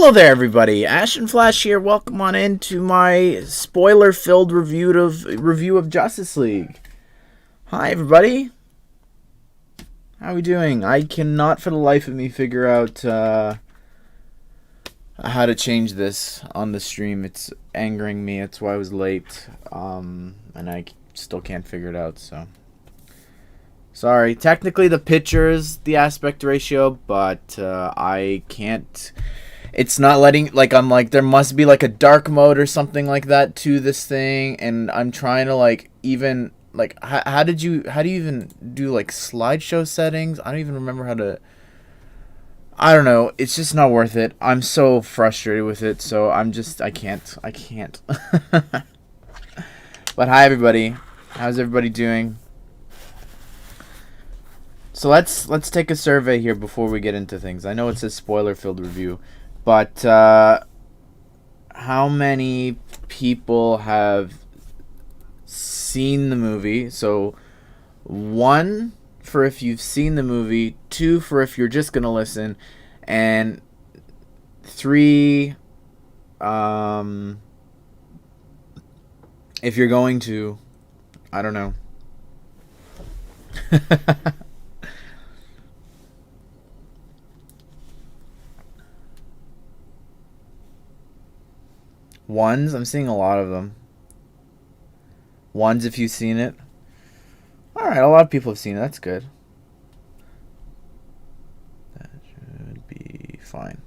Hello there, everybody. Ashnflash here. Welcome on into my spoiler-filled review of Justice League. Hi, everybody. How are we doing? I cannot, for the life of me, figure out how to change this on the stream. It's angering me. That's why I was late, and I still can't figure it out. So sorry. Technically, the picture is the aspect ratio, but I can't. It's not letting, like, I'm like, there must be like a dark mode or something like that to this thing, and I'm trying to like even like how do you even do like slideshow settings? I don't even remember how to. I don't know. It's just not worth it. I'm so frustrated with it, so I can't. But hi, everybody. How's everybody doing? So let's take a survey here before we get into things. I know it's a spoiler-filled review. But how many people have seen the movie? So 1 for if you've seen the movie, 2 for if you're just going to listen, and 3 if you're going to, I don't know. Ones, I'm seeing a lot of them. Ones if you've seen it. Alright, a lot of people have seen it. That's good. That should be fine.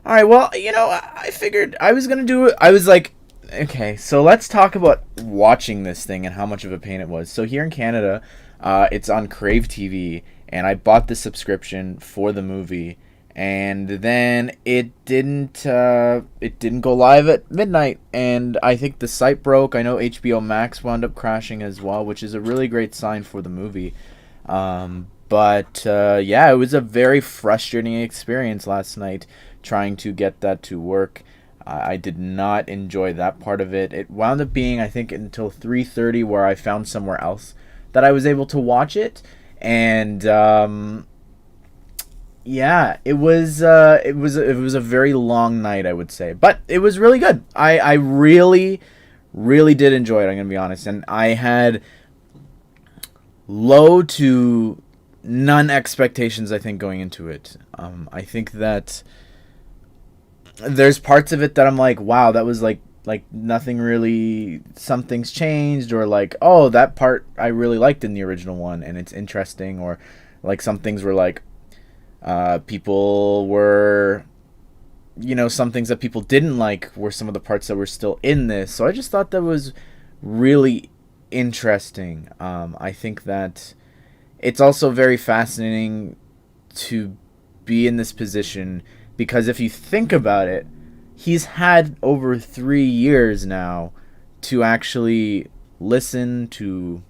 Alright, well, you know, I figured I was going to do it. I was like, okay, so let's talk about watching this thing and how much of a pain it was. So here in Canada, it's on Crave TV, and I bought the subscription for the movie. And then it didn't go live at midnight, and I think the site broke. I know HBO Max wound up crashing as well, which is a really great sign for the movie. But yeah, it was a very frustrating experience last night trying to get that to work. I did not enjoy that part of it. It wound up being, I think, until 3:30 where I found somewhere else that I was able to watch it, and yeah, it was a very long night, I would say, but it was really good. I really did enjoy it. I'm gonna be honest, and I had low to none expectations, I think, going into it. I think that there's parts of it that I'm like, wow, that was like nothing really. Something's changed, or like, oh, that part I really liked in the original one, and it's interesting, or like some things were like. People were, you know, some things that people didn't like were some of the parts that were still in this. So I just thought that was really interesting. I think that it's also very fascinating to be in this position because if you think about it, he's had over 3 years now to actually listen, to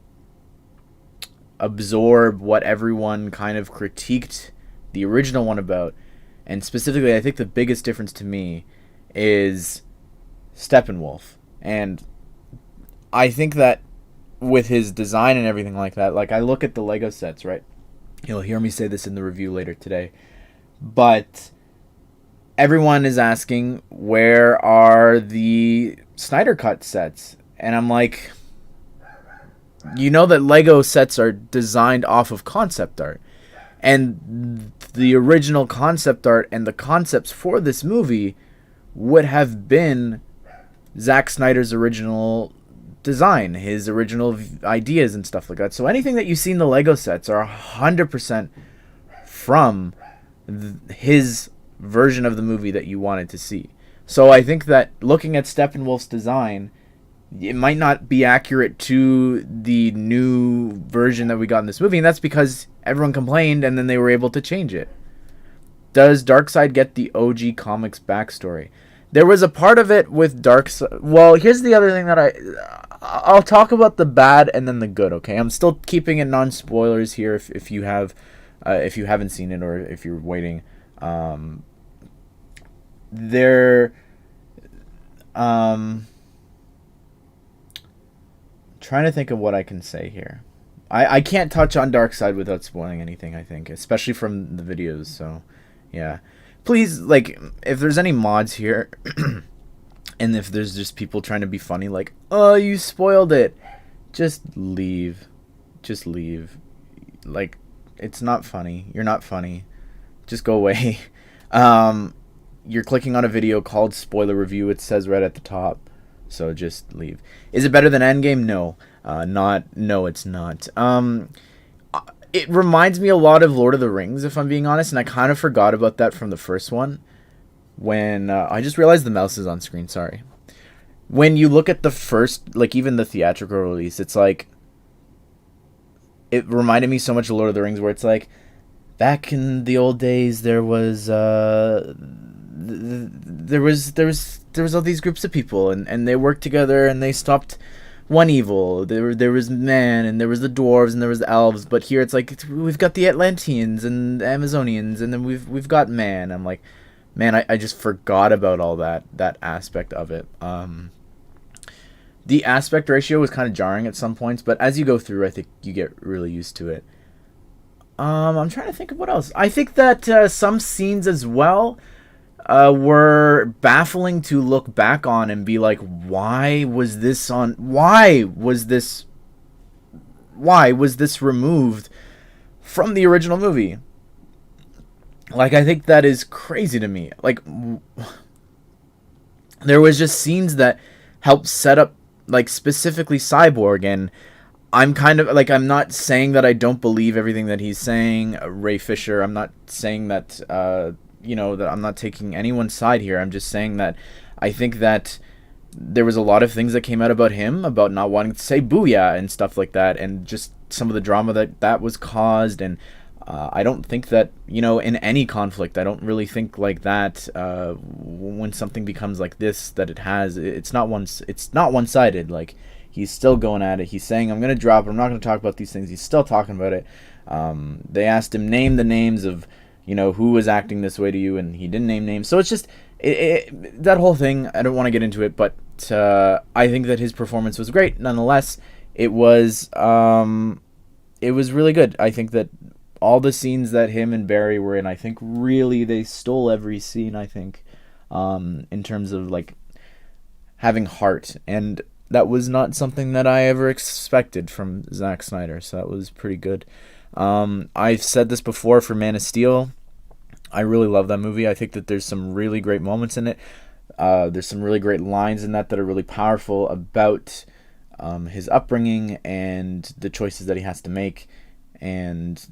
absorb what everyone kind of critiqued the original one about, and specifically I think the biggest difference to me is Steppenwolf. And I think that with his design and everything like that, like I look at the Lego sets, right? You'll hear me say this in the review later today, but everyone is asking where are the Snyder cut sets, and I'm like, you know that Lego sets are designed off of concept art. And the original concept art and the concepts for this movie would have been Zack Snyder's original design, his original ideas and stuff like that. So anything that you see in the Lego sets are 100% from his version of the movie that you wanted to see. So I think that looking at Steppenwolf's design, it might not be accurate to the new version that we got in this movie, and that's because everyone complained and then they were able to change it. Does Darkseid get the OG comics backstory? There was a part of it with Darkseid. Well, here's the other thing that I'll talk about the bad and then the good, okay? I'm still keeping it non-spoilers here if you haven't seen it or if you're waiting. Trying to think of what I can say here. I can't touch on Darkseid without spoiling anything, I think, especially from the videos, so yeah. please, like, if there's any mods here, and if there's just people trying to be funny, like, oh, you spoiled it, just leave. Just leave. Like, it's not funny. You're not funny. Just go away. You're clicking on a video called Spoiler Review. It says right at the top. So just leave. Is it better than Endgame? No. No, it's not. It reminds me a lot of Lord of the Rings, if I'm being honest, and I kind of forgot about that from the first one. When, I just realized the mouse is on screen, sorry. When you look at the first, like, even the theatrical release, it's like, it reminded me so much of Lord of the Rings, where it's like, back in the old days, there was all these groups of people, and they worked together, and they stopped one evil. There was man, and there was the dwarves, and there was the elves. But here it's like, we've got the Atlanteans and Amazonians, and then we've got man. I'm like, man, I just forgot about all that aspect of it. The aspect ratio was kind of jarring at some points, but as you go through, I think you get really used to it. I'm trying to think of what else. I think that some scenes as well were baffling to look back on and be like, why was this removed from the original movie? Like, I think that is crazy to me. Like, there was just scenes that helped set up, like, specifically Cyborg, and I'm kind of, like, I'm not saying that I don't believe everything that he's saying, Ray Fisher. I'm not saying that, that I'm not taking anyone's side here. I'm just saying that I think that there was a lot of things that came out about him, about not wanting to say booyah and stuff like that, and just some of the drama that was caused, and I don't think that, in any conflict, I don't really think like that, when something becomes like this, that it's not one-sided. Like, he's still going at it. He's saying, I'm going to drop it. I'm not going to talk about these things. He's still talking about it. They asked him, name the names of, who was acting this way to you, and he didn't name names. So it's just, that whole thing, I don't want to get into it, but I think that his performance was great. Nonetheless, it was really good. I think that all the scenes that him and Barry were in, I think really they stole every scene, I think, in terms of, like, having heart. And that was not something that I ever expected from Zack Snyder, so that was pretty good. I've said this before for Man of Steel. I really love that movie. I think that there's some really great moments in it. There's some really great lines in that are really powerful about his upbringing and the choices that he has to make, and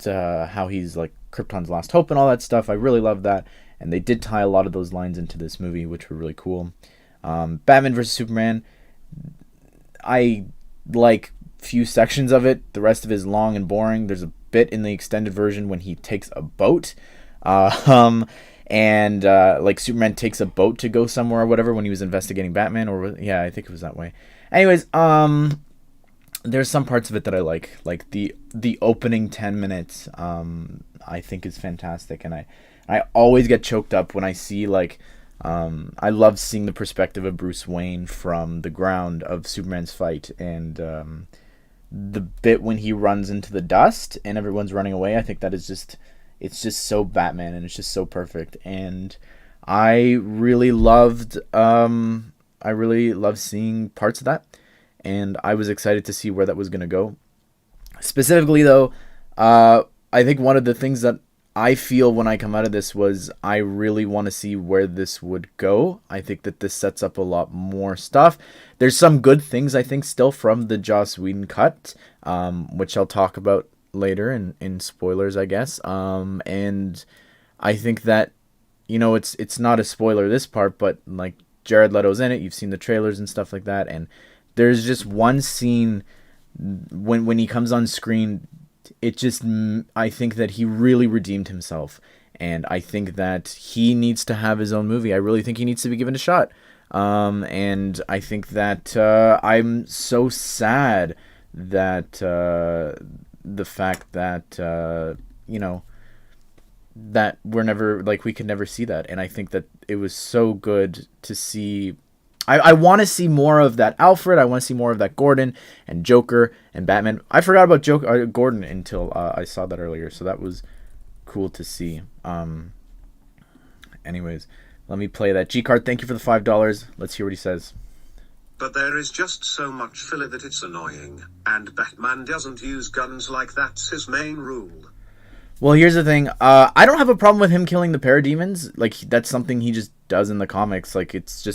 how he's, like, Krypton's last hope and all that stuff. I really love that, and they did tie a lot of those lines into this movie, which were really cool. Batman vs. Superman, I like few sections of it. The rest of it is long and boring. There's a bit in the extended version when he takes a boat, and like, Superman takes a boat to go somewhere or whatever when he was investigating Batman, or yeah, I think it was that way. Anyways, there's some parts of it that I like the opening 10 minutes. I think is fantastic, and I always get choked up when I see, like, I love seeing the perspective of Bruce Wayne from the ground of Superman's fight, and the bit when he runs into the dust and everyone's running away. I think that is it's just so Batman, and it's just so perfect, and I really loved seeing parts of that, and I was excited to see where that was going to go. Specifically, though, I think one of the things that I feel when I come out of this was I really want to see where this would go. I think that this sets up a lot more stuff. There's some good things, I think, still from the Joss Whedon cut, which I'll talk about later in spoilers, I guess. And I think that, it's not a spoiler, this part, but, like, Jared Leto's in it. You've seen the trailers and stuff like that. And there's just one scene when he comes on screen, I think that he really redeemed himself, and I think that he needs to have his own movie. I really think he needs to be given a shot, and I think that I'm so sad that the fact that that we're never, like, we could never see that, and I think that it was so good to see. I want to see more of that Alfred. I want to see more of that Gordon and Joker and Batman. I forgot about Gordon until I saw that earlier, so that was cool to see. Anyways, let me play that. G-Card, thank you for the $5. Let's hear what he says. But there is just so much filler that it's annoying, and Batman doesn't use guns like that's his main rule. Well, here's the thing. I don't have a problem with him killing the parademons. Like, that's something he just does in the comics. Like, it's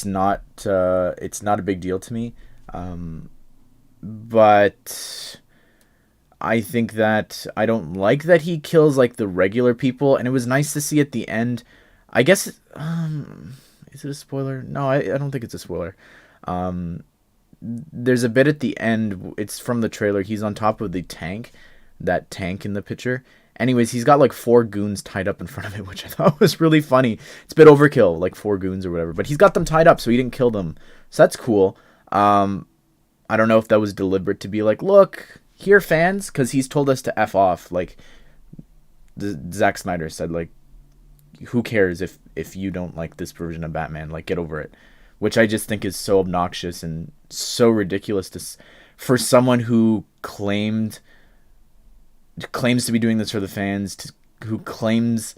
not a big deal to me. But I think that I don't like that he kills, like, the regular people. And it was nice to see at the end. I guess, is it a spoiler? No, I don't think it's a spoiler. There's a bit at the end. It's from the trailer. He's on top of the tank. That tank in the picture. Anyways, he's got like 4 goons tied up in front of it, which I thought was really funny. It's a bit overkill, like 4 goons or whatever. But he's got them tied up, so he didn't kill them. So that's cool. I don't know if that was deliberate to be like, look, here, fans, because he's told us to F off. Like, Zack Snyder said, like, who cares if you don't like this version of Batman? Like, get over it. Which I just think is so obnoxious and so ridiculous for someone who claims to be doing this for the fans, who claims,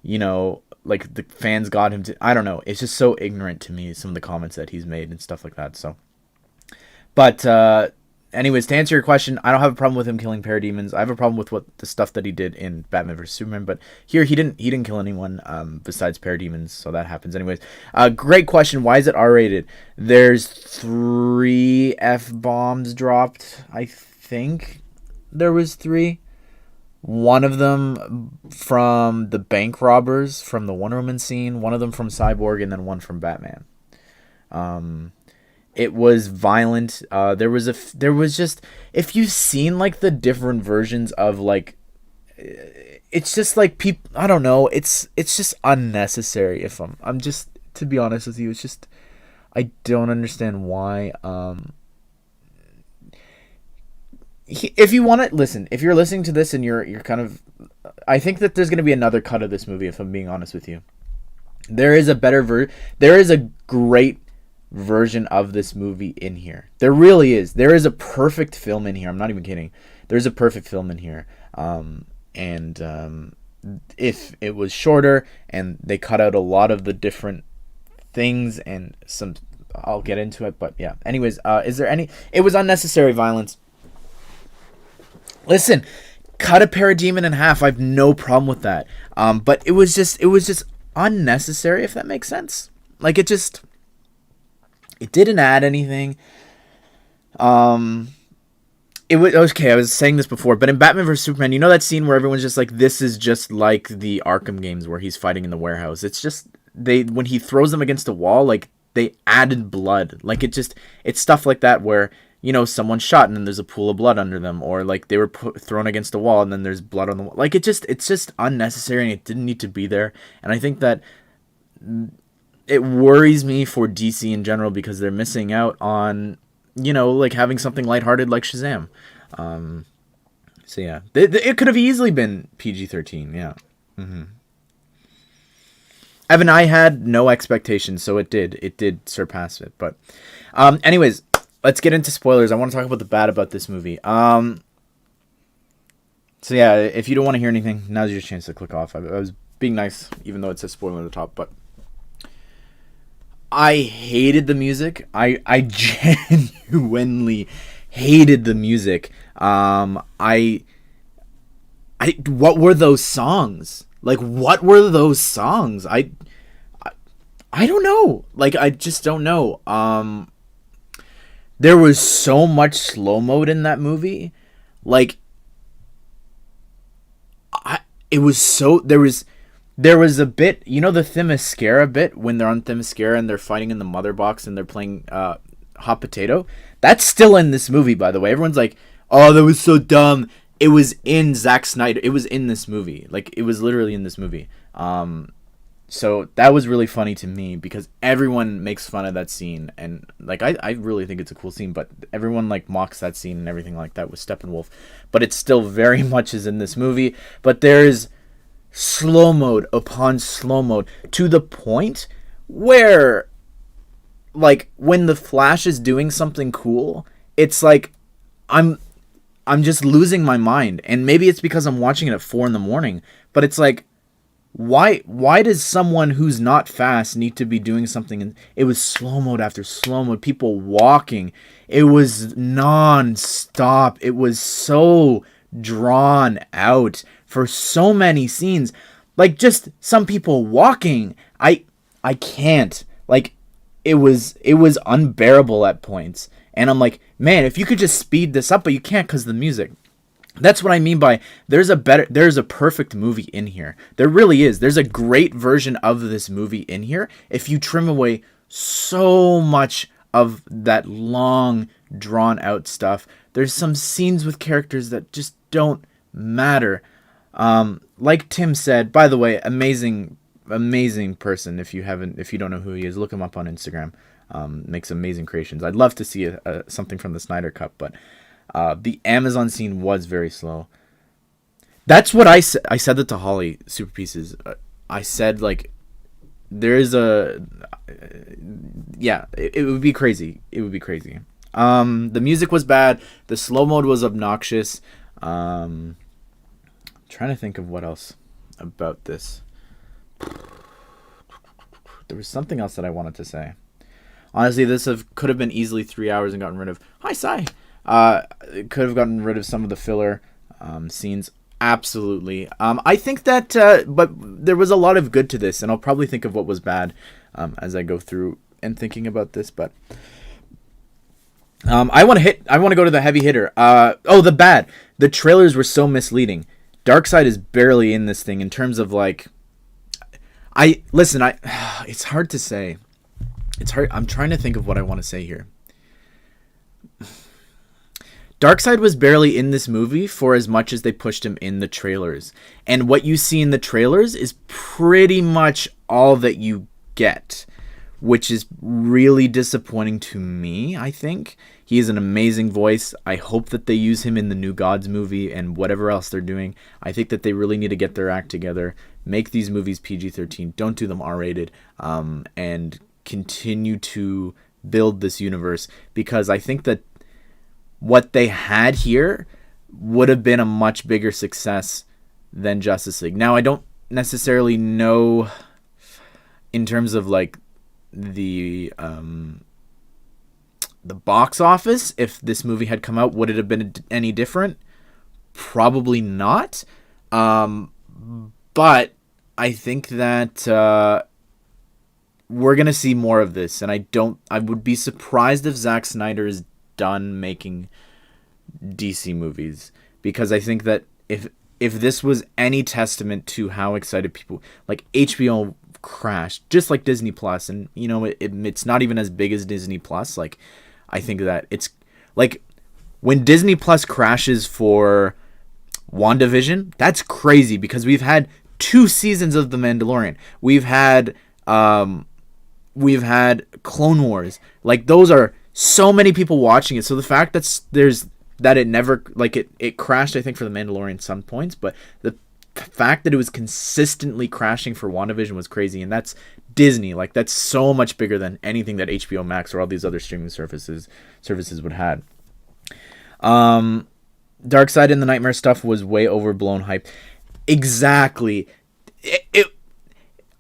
you know, like the fans got him to, I don't know. It's just so ignorant to me, some of the comments that he's made and stuff like that. So, but anyways, to answer your question, I don't have a problem with him killing parademons. I have a problem with the stuff that he did in Batman vs Superman, but here he didn't kill anyone besides parademons, so that happens anyways. Great question. Why is it R-rated? There's 3 F-bombs dropped. I think there was 3. One of them from the bank robbers from the Wonder Woman scene, one of them from Cyborg, and then one from Batman. It was violent. There was just, if you've seen like the different versions of like, it's just like people, I don't know, it's just unnecessary. If I'm just, to be honest with you, it's just, I don't understand why. If you want to listen, if you're listening to this and you're kind of, I think that there's going to be another cut of this movie, if I'm being honest with you. There is a great version of this movie in here. There really is. There is a perfect film in here. I'm not even kidding. There's a perfect film in here. If it was shorter and they cut out a lot of the different things and some, I'll get into it, but yeah. Anyways, it was unnecessary violence. Listen, cut a parademon in half. I have no problem with that. But it was just unnecessary, if that makes sense. Like, it didn't add anything. It was okay. I was saying this before, but in Batman vs Superman, you know that scene where everyone's just like, this is just like the Arkham games where he's fighting in the warehouse. It's just when he throws them against a wall, like they added blood. Like it's stuff like that where, you know, someone shot and then there's a pool of blood under them, or like they were thrown against a wall and then there's blood on the wall. Like it's just unnecessary and it didn't need to be there. And I think that it worries me for DC in general because they're missing out on, you know, like having something lighthearted like Shazam. So yeah, it could have easily been PG-13. Yeah. Mm-hmm. Evan, I had no expectations, so it did surpass it. But, anyways, let's get into spoilers. I want to talk about the bad about this movie. So yeah, if you don't want to hear anything, now's your chance to click off. I was being nice, even though it says spoiler at the top, but I hated the music. I genuinely hated the music. What were those songs? Like, what were those songs? I don't know. Like, I just don't know. There was so much slow mode in that movie. Like, there was a bit, you know, the Themyscira bit when they're on Themyscira and they're fighting in the mother box and they're playing Hot Potato. That's still in this movie, by the way. Everyone's like, oh, that was so dumb. It was in Zack Snyder. It was in this movie. Like, it was literally in this movie. So that was really funny to me because everyone makes fun of that scene. And, like, I really think it's a cool scene. But everyone, like, mocks that scene and everything like that with Steppenwolf. But it still very much is in this movie. But there's slow mode upon slow mode to the point where, like, when the Flash is doing something cool, it's like I'm I'm just losing my mind. And maybe it's because I'm watching it at 4 a.m, but it's like, why does someone who's not fast need to be doing something? And it was slow mode after slow mode, people walking. It was non-stop. It was so drawn out for so many scenes. Like, just some people walking. I can't. Like, it was unbearable at points. And I'm like, man, if you could just speed this up, but you can't because of the music. That's what I mean by there's a perfect movie in here. There really is. There's a great version of this movie in here if you trim away so much of that long, drawn out stuff. There's some scenes with characters that just don't matter. Like Tim said, by the way, amazing person. If you don't know who he is, look him up on Instagram. Makes amazing creations. I'd love to see something from the Snyder Cut, but the Amazon scene was very slow. That's what I said. I said that to Holly, Super Pieces. I said, like, there is a... yeah, it would be crazy. It would be crazy. The music was bad. The slow mode was obnoxious. Trying to think of what else about this. There was something else that I wanted to say. Honestly, could have been easily 3 hours and gotten rid of... Hi, Sai! It could have gotten rid of some of the filler scenes. Absolutely. I think that... but there was a lot of good to this, and I'll probably think of what was bad as I go through and thinking about this, but... I want to go to the heavy hitter. The bad. The trailers were so misleading. Darkseid is barely in this thing in terms of, like... it's hard to say. It's hard. I'm trying to think of what I want to say here. Darkseid was barely in this movie for as much as they pushed him in the trailers. And what you see in the trailers is pretty much all that you get, which is really disappointing to me, I think. He is an amazing voice. I hope that they use him in the New Gods movie and whatever else they're doing. I think that they really need to get their act together, make these movies PG-13, don't do them R-rated, and continue to build this universe, because I think that what they had here would have been a much bigger success than Justice League. Now, I don't necessarily know in terms of, like, the box office, if this movie had come out, would it have been any different? Probably not. But I think that we're going to see more of this, and I would be surprised if Zack Snyder is done making DC movies, because I think that if this was any testament to how excited people, like, HBO crashed just like Disney Plus, and you know it's not even as big as Disney Plus. Like, I think that it's like when Disney Plus crashes for WandaVision, that's crazy, because we've had 2 seasons of The Mandalorian. We've had Clone Wars. Like, those are so many people watching it. So the fact that it never, like, it crashed, I think, for The Mandalorian some points, but the fact that it was consistently crashing for WandaVision was crazy. And that's Disney. Like, that's so much bigger than anything that HBO Max or all these other streaming services would have. Darkseid and the Nightmare stuff was way overblown hype. Exactly.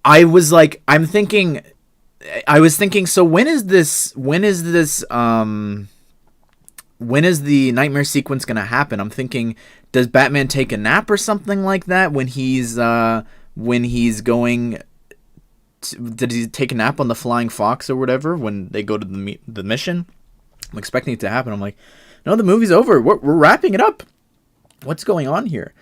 I was thinking, so when is the nightmare sequence going to happen? I'm thinking, does Batman take a nap or something like that when he's going did he take a nap on the Flying Fox or whatever when they go to the mission? I'm expecting it to happen. I'm like, no, the movie's over. We're wrapping it up. What's going on here?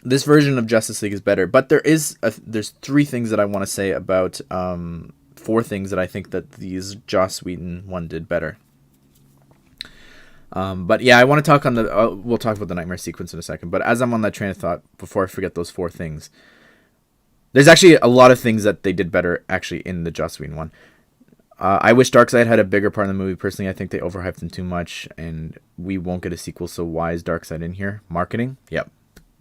This version of Justice League is better, but there's 3 things that I want to say about 4 things that I think that these Joss Whedon one did better. But yeah, I want to talk on we'll talk about the nightmare sequence in a second, but as I'm on that train of thought, before I forget those 4 things, there's actually a lot of things that they did better actually in the Joss Whedon one. I wish Darkseid had a bigger part in the movie. Personally, I think they overhyped him too much, and we won't get a sequel, so why is Darkseid in here? Marketing? Yep.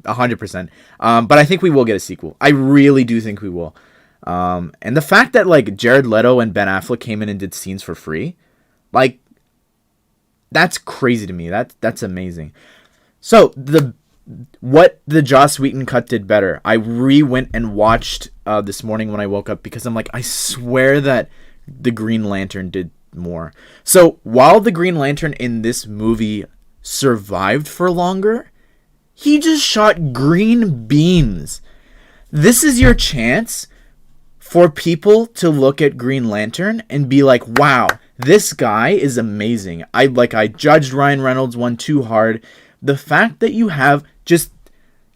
100%. But I think we will get a sequel. I really do think we will. And the fact that, like, Jared Leto and Ben Affleck came in and did scenes for free, like, that's crazy to me. That's amazing. So what the Joss Whedon cut did better. I went and watched this morning when I woke up, because I'm like, I swear that the Green Lantern did more. So while the Green Lantern in this movie survived for longer, he just shot green beams. This is your chance for people to look at Green Lantern and be like, wow, this guy is amazing. I judged Ryan Reynolds one too hard. The fact that you have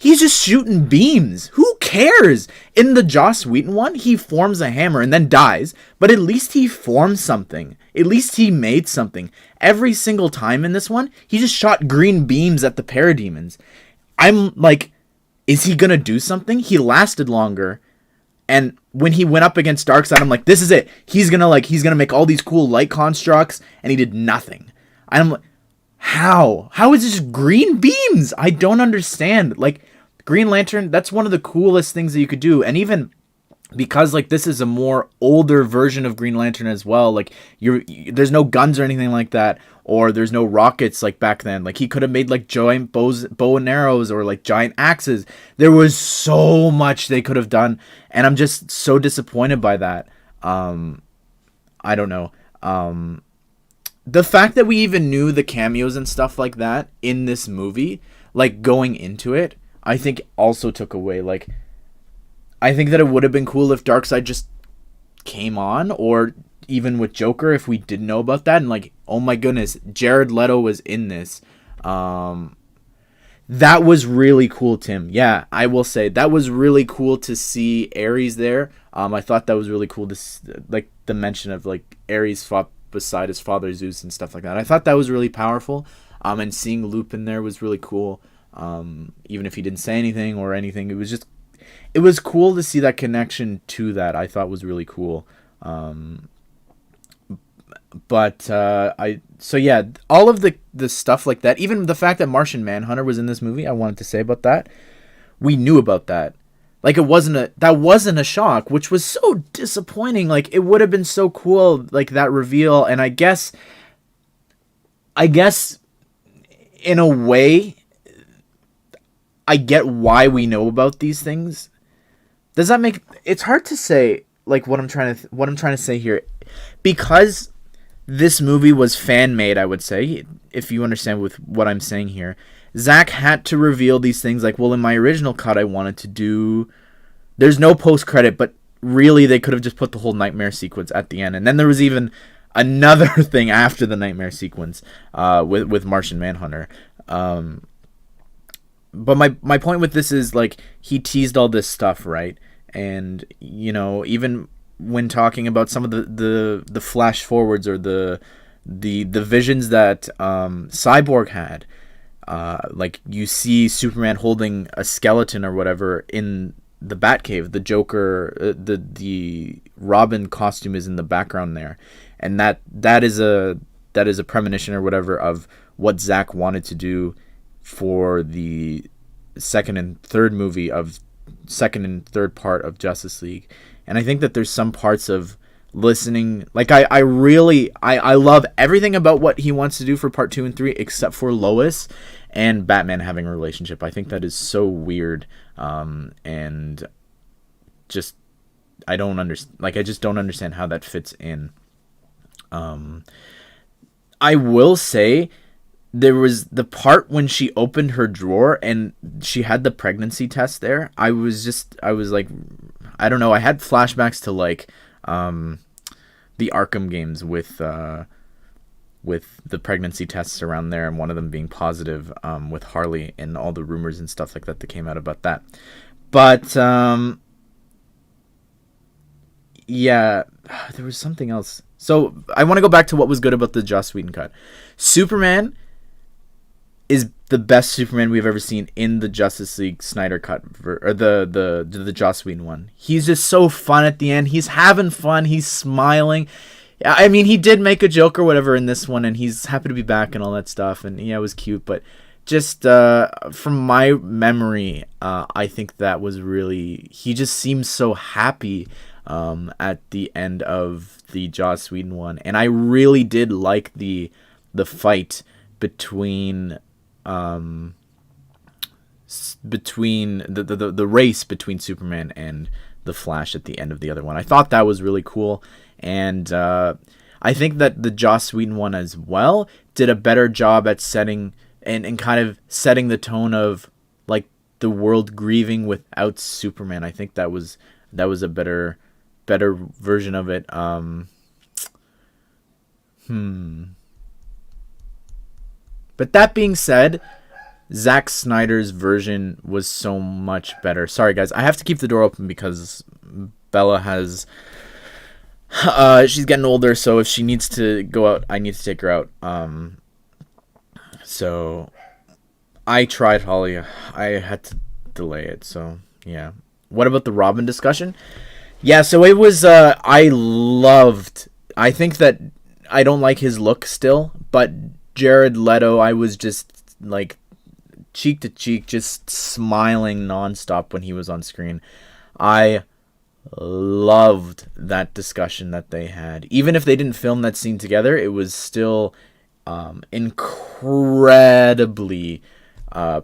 he's just shooting beams. Who cares? In the Joss Whedon one, he forms a hammer and then dies, but at least he formed something. At least he made something. Every single time in this one, he just shot green beams at the parademons. I'm like, is he gonna do something? He lasted longer. And when he went up against Darkseid, I'm like, this is it. He's gonna make all these cool light constructs, and he did nothing. I'm like, how? How is this green beams? I don't understand. Like, Green Lantern, that's one of the coolest things that you could do. And even because like this is a more older version of Green Lantern as well, like there's no guns or anything like that, or there's no rockets like back then. Like he could have made like giant bow and arrows, or like giant axes. There was so much they could have done, and I'm just so disappointed by that. I don't know. The fact that we even knew the cameos and stuff like that in this movie, like going into it, I think also took away. Like, I think that it would have been cool if Darkseid just came on, or even with Joker, if we didn't know about that. And like, oh my goodness, Jared Leto was in this. That was really cool, Tim. Yeah, I will say that was really cool to see Ares there. I thought that was really cool to like the mention of like Ares fought beside his father Zeus and stuff like that. I thought that was really powerful. And seeing Lupin there was really cool. Even if he didn't say anything or anything, it was cool to see that connection to that. I thought was really cool. So yeah, all of the stuff like that, even the fact that Martian Manhunter was in this movie, I wanted to say about that. We knew about that. Like, that wasn't a shock, which was so disappointing. Like, it would have been so cool, like, that reveal. And I guess in a way, I get why we know about these things. Does that make... It's hard to say, like, what I'm trying to say here. Because this movie was fan-made, I would say, if you understand with what I'm saying here. Zack had to reveal these things, like, well, in my original cut, I wanted to do... There's no post-credit, but really, they could have just put the whole nightmare sequence at the end. And then there was even another thing after the nightmare sequence with Martian Manhunter. But my point with this is, like, he teased all this stuff, right? And, you know, even when talking about some of the flash forwards or the visions that Cyborg had, like, you see Superman holding a skeleton or whatever in the Batcave. The Joker, the Robin costume is in the background there, and that is a premonition or whatever of what Zack wanted to do for the second and third part of Justice League. And I think that there's some parts of listening, like, I love everything about what he wants to do for part 2 and 3, except for Lois and Batman having a relationship. I think that is so weird, and just I just don't understand how that fits in. I will say, there was the part when she opened her drawer and she had the pregnancy test there. I was like, I don't know. I had flashbacks to like the Arkham games with the pregnancy tests around there, and one of them being positive with Harley, and all the rumors and stuff like that came out about that. But yeah, there was something else. So I want to go back to what was good about the Joss Whedon cut. Superman is the best Superman we've ever seen in the Justice League Snyder cut, or the Joss Whedon one. He's just so fun at the end. He's having fun. He's smiling. I mean, he did make a joke or whatever in this one, and he's happy to be back and all that stuff. And yeah, it was cute. But just from my memory, I think that was really... He just seems so happy at the end of the Joss Whedon one. And I really did like the the fight between between the race between Superman and the Flash at the end of the other one. I thought that was really cool, and I think that the Joss Whedon one as well did a better job at setting and kind of setting the tone of like the world grieving without Superman. I think that was a better version of it. But that being said, Zack Snyder's version was so much better. Sorry guys, I have to keep the door open because Bella has she's getting older, so if she needs to go out, I need to take her out. So I tried, Holly. I had to delay it, so yeah. What about the Robin discussion? Yeah, so it was I think that I don't like his look still, but Jared Leto, I was just like cheek to cheek, just smiling nonstop when he was on screen. I loved that discussion that they had. Even if they didn't film that scene together, it was still incredibly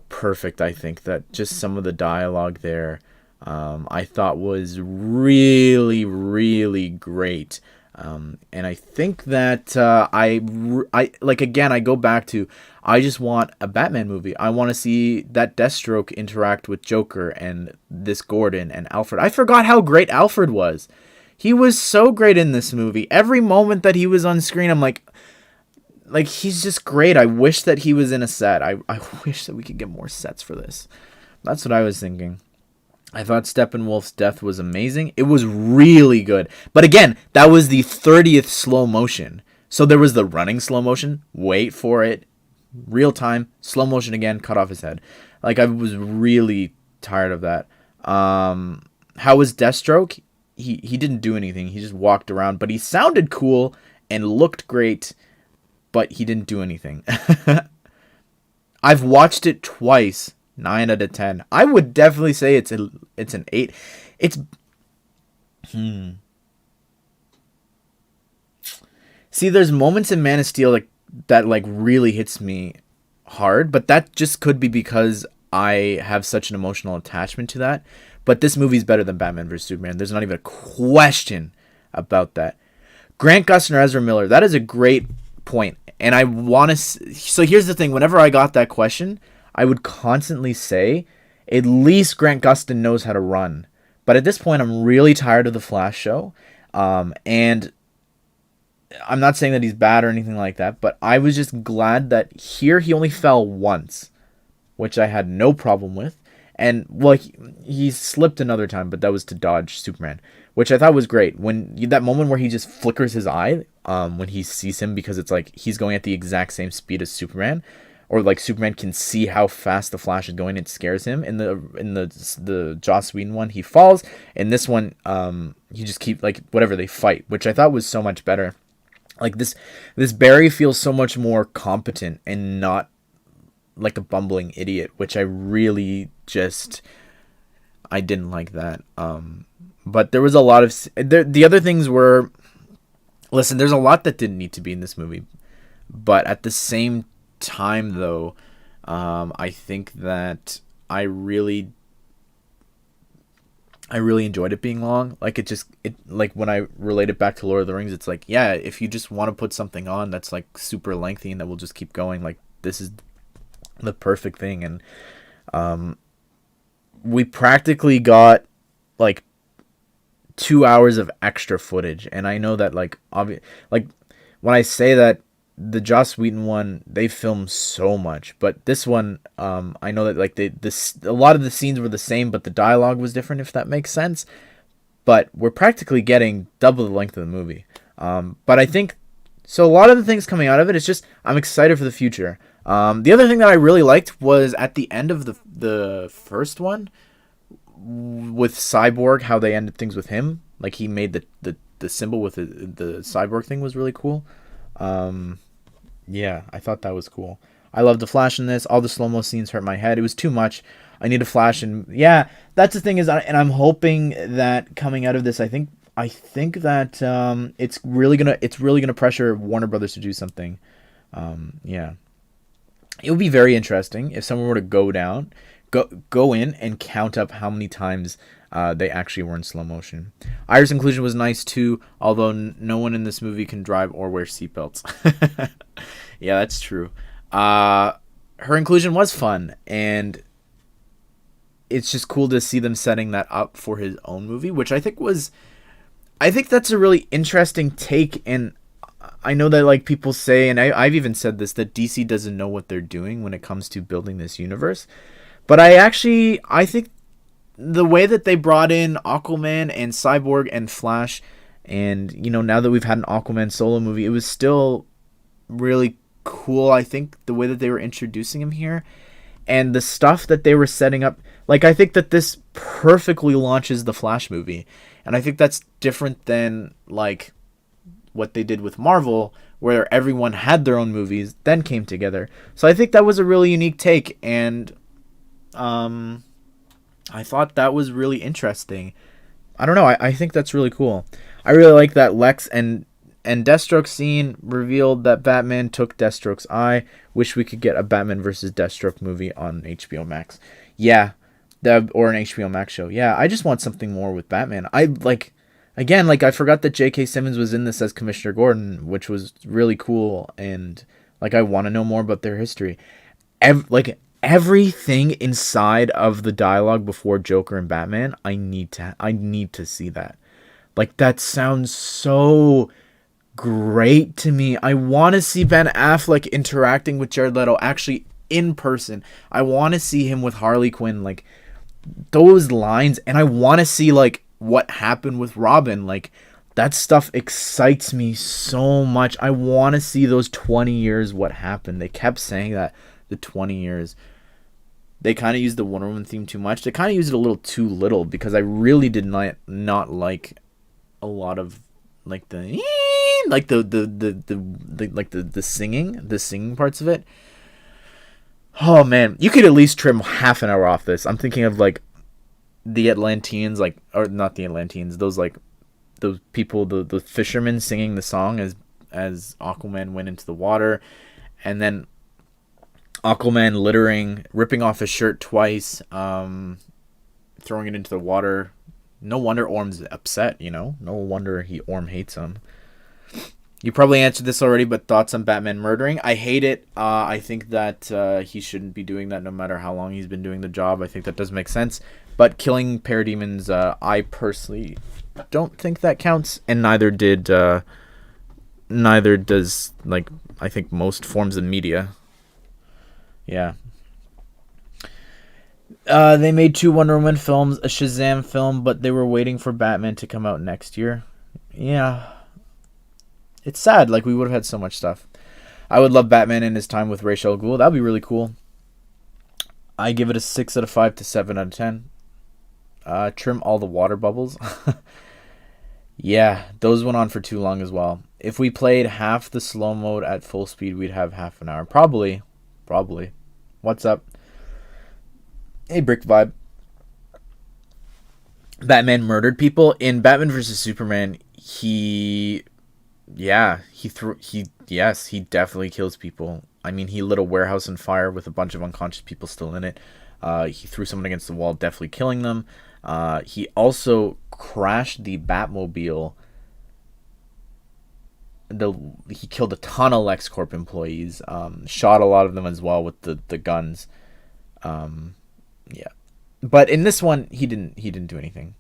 perfect. I think that just some of the dialogue there I thought was really, really great. And I think that I like, again, I go back to, I just want a Batman movie. I want to see that Deathstroke interact with Joker and this Gordon and Alfred. I forgot how great Alfred was. He was so great in this movie. Every moment that he was on screen, I'm like he's just great. I wish that he was in a set. I wish that we could get more sets for this. That's what I was thinking. I thought Steppenwolf's death was amazing. It was really good. But again, that was the 30th slow motion. So there was the running slow motion. Wait for it. Real time. Slow motion again. Cut off his head. Like, I was really tired of that. How was Deathstroke? He didn't do anything. He just walked around. But he sounded cool and looked great. But he didn't do anything. I've watched it twice. 9 out of 10. I would definitely say it's an 8. It's See, there's moments in Man of Steel that really hits me hard, but that just could be because I have such an emotional attachment to that. But this movie's better than Batman vs Superman. There's not even a question about that. Grant Gustin or Ezra Miller, that is a great point. And I want to so here's the thing, whenever I got that question, I would constantly say, at least Grant Gustin knows how to run. But at this point, I'm really tired of the Flash show. And I'm not saying that he's bad or anything like that, but I was just glad that here he only fell once, which I had no problem with. And, well, he slipped another time, but that was to dodge Superman, which I thought was great. That moment where he just flickers his eye when he sees him, because it's like he's going at the exact same speed as Superman. Or like Superman can see how fast the Flash is going, it scares him. In the Joss Whedon one, he falls. In this one, he just keeps whatever, they fight, which I thought was so much better. Like this Barry feels so much more competent and not like a bumbling idiot, which I really I didn't like that. But there was a lot of the other things were, listen, there's a lot that didn't need to be in this movie, but at the same time though, I think that I really enjoyed it being long. Like it when I relate it back to Lord of the Rings, it's like, yeah, if you just want to put something on that's like super lengthy and that will just keep going, like this is the perfect thing. And we practically got like 2 hours of extra footage, and I know that like when I say that the Joss Whedon one, they filmed so much, but this one, I know that like a lot of the scenes were the same, but the dialogue was different, if that makes sense. But we're practically getting double the length of the movie. But I think so. A lot of the things coming out of it is just, I'm excited for the future. The other thing that I really liked was at the end of the first one with Cyborg, how they ended things with him. Like he made the symbol with the Cyborg thing was really cool. Yeah, I thought that was cool. I loved the Flash in this. All the slow-mo scenes hurt my head. It was too much. I need a Flash, and yeah, that's the thing is, and I'm hoping that coming out of this, I think that it's really gonna pressure Warner Brothers to do something. Yeah. It would be very interesting if someone were to go in and count up how many times they actually were in slow motion. Iris' inclusion was nice too, although no one in this movie can drive or wear seatbelts. Yeah, that's true. Her inclusion was fun, and it's just cool to see them setting that up for his own movie, which I think that's a really interesting take. And I know that like people say, and I've even said this, that DC doesn't know what they're doing when it comes to building this universe. But I think the way that they brought in Aquaman and Cyborg and Flash, and now that we've had an Aquaman solo movie, it was still really cool. I think the way that they were introducing him here, and the stuff that they were setting up, like I think that this perfectly launches the Flash movie, and I think that's different than like what they did with Marvel, where everyone had their own movies then came together. So I think that was a really unique take, and I thought that was really interesting. I don't know. I think that's really cool. I really like that Lex and Deathstroke scene revealed that Batman took Deathstroke's eye. Wish we could get a Batman versus Deathstroke movie on HBO Max. Yeah, or an HBO Max show. Yeah, I just want something more with Batman. I forgot that J.K. Simmons was in this as Commissioner Gordon, which was really cool, and I want to know more about their history. Everything inside of the dialogue before Joker and Batman, I need to see that. That sounds so great to me. I want to see Ben Affleck interacting with Jared Leto actually in person. I want to see him with Harley Quinn, those lines, and I want to see what happened with Robin. That stuff excites me so much. I want to see those 20 years, what happened. They kept saying that, the 20 years. They kind of used the Wonder Woman theme too much. They kind of used it a little too little, because I really did not like a lot of the singing parts of it. Oh man, you could at least trim half an hour off this. I'm thinking of the Atlanteans, or not the Atlanteans, those people, the fishermen singing the song as Aquaman went into the water, and then Aquaman ripping off his shirt twice, throwing it into the water. No wonder Orm's upset, No wonder Orm hates him. You probably answered this already, but thoughts on Batman murdering? I hate it. I think that he shouldn't be doing that no matter how long he's been doing the job. I think that does make sense. But killing parademons, I personally don't think that counts, and neither does, I think most forms of media. Yeah. They made 2 Wonder Woman films, a Shazam film, but they were waiting for Batman to come out next year. Yeah. It's sad. We would have had so much stuff. I would love Batman in his time with Ra's al Ghul. That would be really cool. I give it a 6 out of 5 to 7 out of 10. Trim all the water bubbles. Yeah, those went on for too long as well. If we played half the slow mode at full speed, we'd have half an hour. Probably. What's up? Hey, Brick Vibe. Batman murdered people in Batman vs Superman. He definitely kills people. I mean, he lit a warehouse on fire with a bunch of unconscious people still in it. He threw someone against the wall, definitely killing them. He also crashed the Batmobile. He killed a ton of LexCorp employees. Shot a lot of them as well with the guns. Yeah, but in this one, he didn't do anything.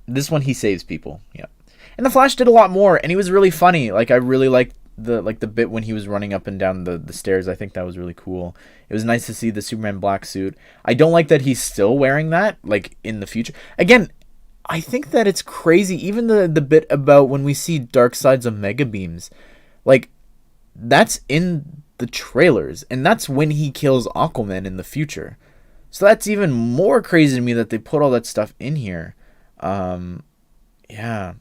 This one, he saves people. Yeah, and the Flash did a lot more, and he was really funny. I really liked the bit when he was running up and down the stairs. I think that was really cool. It was nice to see the Superman black suit. I don't like that he's still wearing that in the future. Again, I think that it's crazy. Even the bit about when we see dark sides of mega beams, that's in the trailers, and that's when he kills Aquaman in the future. So that's even more crazy to me that they put all that stuff in here. Yeah.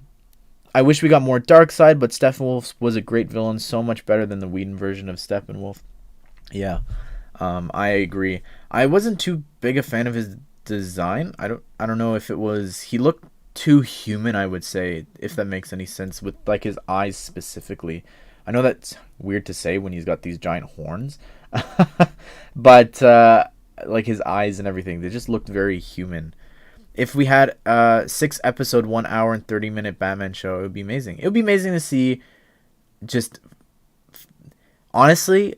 I wish we got more Darkseid, but Steppenwolf was a great villain, so much better than the Whedon version of Steppenwolf. Yeah. I agree. I wasn't too big a fan of his design. I don't know if it was, he looked too human, I would say, if that makes any sense, with his eyes specifically. I know that's weird to say when he's got these giant horns, but like his eyes and everything, they just looked very human. If we had a 6 episode, 1 hour and 30 minute Batman show, it would be amazing. It would be amazing to see. Just honestly,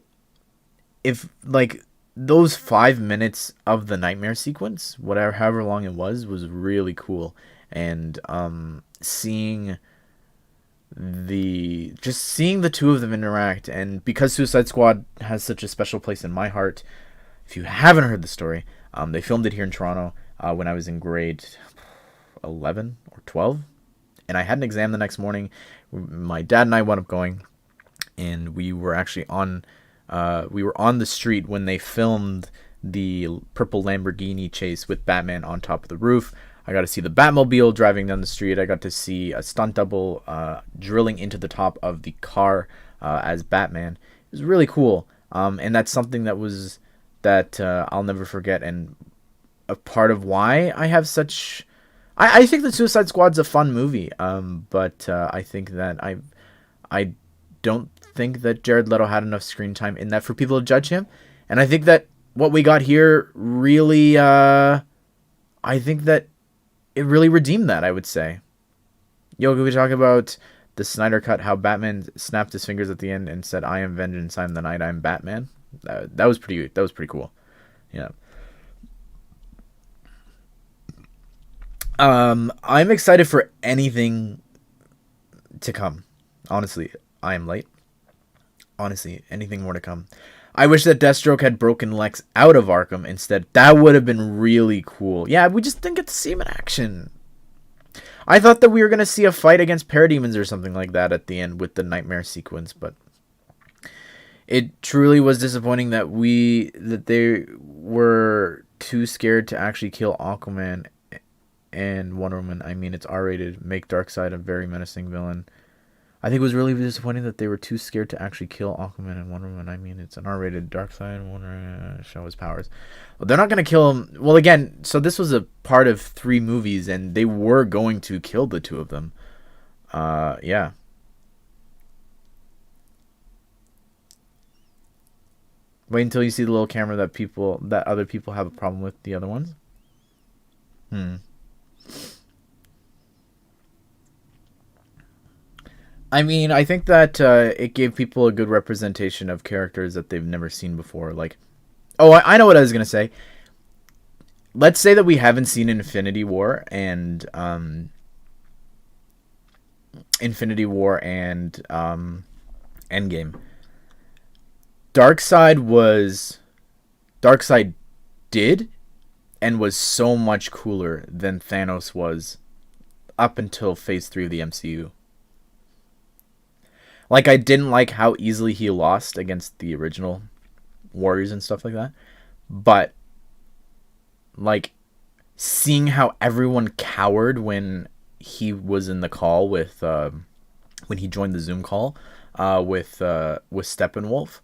if like those 5 minutes of the nightmare sequence, whatever, however long it was really cool. And seeing the two of them interact, and because Suicide Squad has such a special place in my heart, if you haven't heard the story, they filmed it here in Toronto when I was in grade 11 or 12, and I had an exam the next morning. My dad and I wound up going, and we were actually on the street when they filmed the purple Lamborghini chase with Batman on top of the roof. I got to see the Batmobile driving down the street. I got to see a stunt double drilling into the top of the car as Batman. It was really cool, and that's something that I'll never forget, and a part of why I have such. I think the Suicide Squad's a fun movie, but I think that I don't think that Jared Leto had enough screen time in that for people to judge him, and I think that what we got here really, I think that it really redeemed that, I would say. Yo, can we talk about the Snyder cut, how Batman snapped his fingers at the end and said, "I am vengeance, I am the night, I am Batman"? That was pretty cool. Yeah. I'm excited for anything to come. Honestly, I am late. Honestly, anything more to come. I wish that Deathstroke had broken Lex out of Arkham instead. That would have been really cool. Yeah, we just didn't get to see him in action. I thought that we were going to see a fight against Parademons or something like that at the end with the nightmare sequence, but it truly was disappointing that they were too scared to actually kill Aquaman and Wonder Woman. I mean, it's R-rated. Make Darkseid a very menacing villain. I think it was really disappointing that they were too scared to actually kill Aquaman and Wonder Woman. I mean, it's an R-rated Darkseid and Wonder Woman show his powers. Well, they're not going to kill him. Well, again, so this was a part of 3 movies, and they were going to kill the 2 of them. Yeah. Wait until you see the little camera that other people have a problem with the other ones. I mean, I think that it gave people a good representation of characters that they've never seen before. Like, oh, I know what I was going to say. Let's say that we haven't seen Infinity War and Endgame. Darkseid did and was so much cooler than Thanos was up until Phase 3 of the MCU. Like, I didn't like how easily he lost against the original Warriors and stuff like that. But, like, seeing how everyone cowered when he was in the call with, when he joined the Zoom call with Steppenwolf,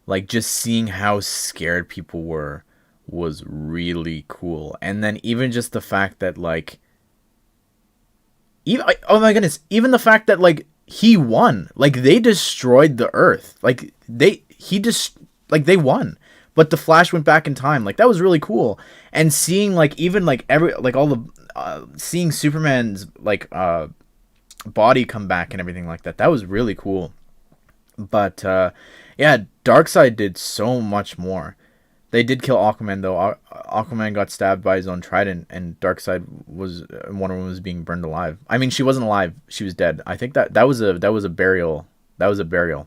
like, just seeing how scared people were was really cool. And then even just the fact that, like, oh my goodness, even the fact that, like, he won. Like, they destroyed the Earth. Like, they won. But the Flash went back in time. Like, that was really cool. And seeing, like, even, like, seeing Superman's, like, body come back and everything like that, that was really cool. But, yeah, Darkseid did so much more. They did kill Aquaman, though. Aquaman got stabbed by his own trident, and Darkseid Wonder Woman was being burned alive. I mean, she wasn't alive; she was dead. I think that was a burial. That was a burial.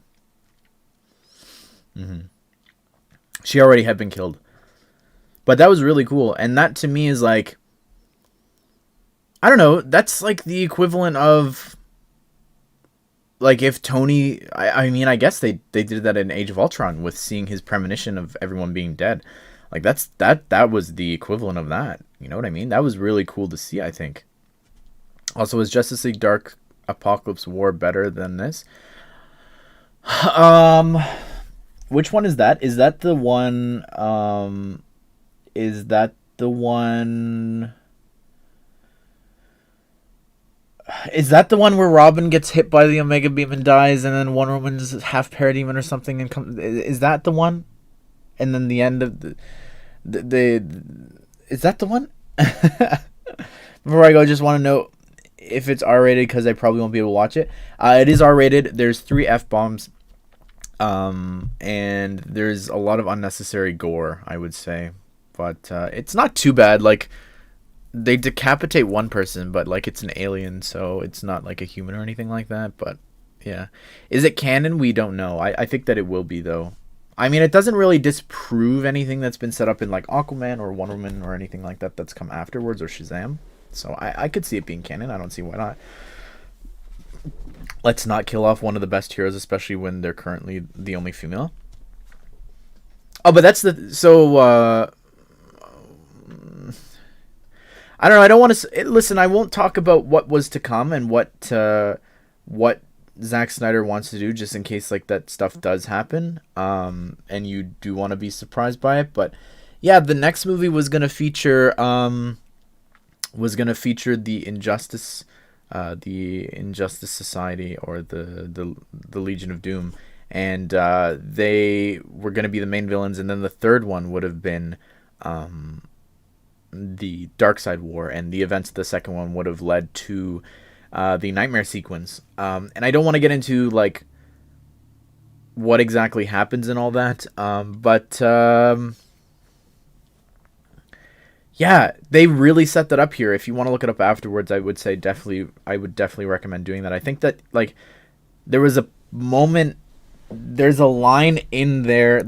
She already had been killed, but that was really cool. And that to me is like, I don't know. That's like the equivalent of, like, if Tony, I mean, I guess they did that in Age of Ultron with seeing his premonition of everyone being dead. Like, that was the equivalent of that. You know what I mean? That was really cool to see, I think. Also, is Justice League Dark Apocalypse War better than this? Which one is that? Is that the one, Is that the one where Robin gets hit by the Omega Beam and dies, and then Wonder Woman's half parademon or something, and is that the one? And then the end of the is that the one? Before I go, I just want to know if it's R-rated, because I probably won't be able to watch it. It is R-rated. There's 3 F-bombs, and there's a lot of unnecessary gore, I would say, but it's not too bad. Like, they decapitate one person, but like it's an alien, so it's not like a human or anything like that. But yeah, is it canon? We don't know. I think that it will be, though. I mean, it doesn't really disprove anything that's been set up in like Aquaman or Wonder Woman or anything like that that's come afterwards, or Shazam. So I could see it being canon. I don't see why not. Let's not kill off one of the best heroes, especially when they're currently the only female. Oh, but that's the I don't know. I don't want to listen. I won't talk about what was to come and what Zack Snyder wants to do, just in case like that stuff does happen. And you do want to be surprised by it. But yeah, the next movie was gonna feature the Injustice Society, or the Legion of Doom, and they were gonna be the main villains, and then the third one would have been the Darkseid War, and the events of the second one would have led to the Nightmare sequence. And I don't want to get into like what exactly happens and all that, but yeah, they really set that up here. If you want to look it up afterwards, I would definitely recommend doing that. I think that like there was a moment. There's a line in there.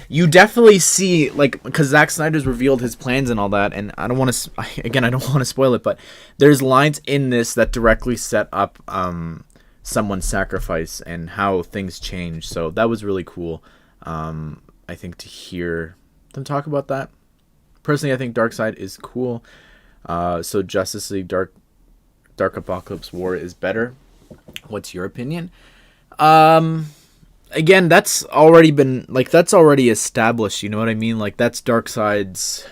You definitely see, like, because Zack Snyder's revealed his plans and all that, and I don't want to spoil it, but there's lines in this that directly set up someone's sacrifice and how things change. So that was really cool. I think to hear them talk about that. Personally, I think Darkseid is cool. So Justice League Dark Apocalypse War is better. What's your opinion? Again, that's already established, you know what I mean? Like, that's Darkseid's,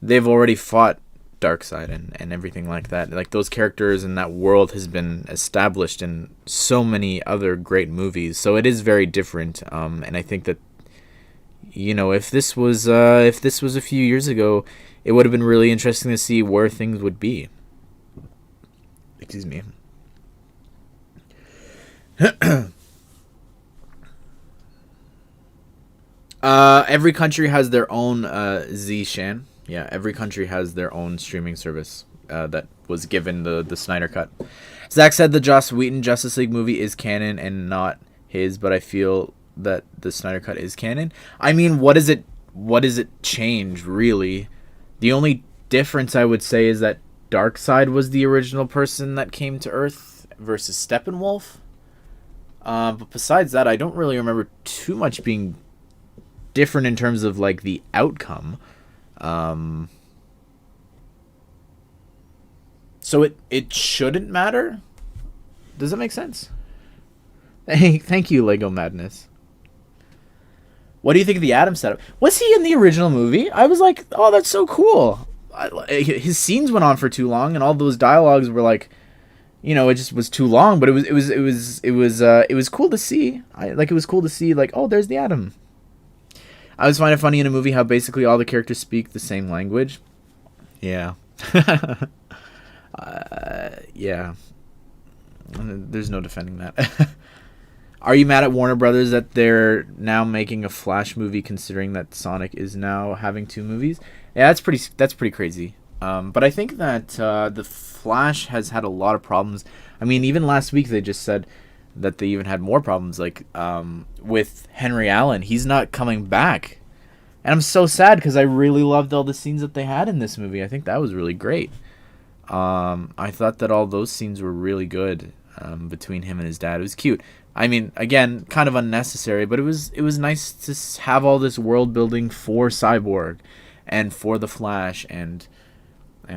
they've already fought Darkseid and everything like that. Like, those characters and that world has been established in so many other great movies. So it is very different. And I think that, if this was a few years ago, it would have been really interesting to see where things would be. Excuse me. Every country has their own Z-Shan. Yeah, every country has their own streaming service that was given the Snyder Cut. Zack said the Joss Whedon Justice League movie is canon and not his, but I feel that the Snyder Cut is canon. I mean, what does it change, really? The only difference, I would say, is that Darkseid was the original person that came to Earth versus Steppenwolf. But besides that, I don't really remember too much being different in terms of like the outcome. So it shouldn't matter. Does that make sense? Hey, thank you, Lego Madness. What do you think of the Atom setup? Was he in the original movie? I was like, oh, that's so cool. His scenes went on for too long, and all those dialogues were like, it just was too long. But it was cool to see. It was cool to see, like, oh, there's the Atom. I always find it funny in a movie how basically all the characters speak the same language. Yeah. Yeah. There's no defending that. Are you mad at Warner Brothers that they're now making a Flash movie, considering that Sonic is now having 2 movies? Yeah, that's pretty crazy. But I think that the Flash has had a lot of problems. I mean, even last week they just said that they even had more problems, like with Henry Allen. He's not coming back. And I'm so sad because I really loved all the scenes that they had in this movie. I think that was really great. I thought that all those scenes were really good between him and his dad. It was cute. I mean, again, kind of unnecessary, but it was nice to have all this world building for Cyborg and for the Flash and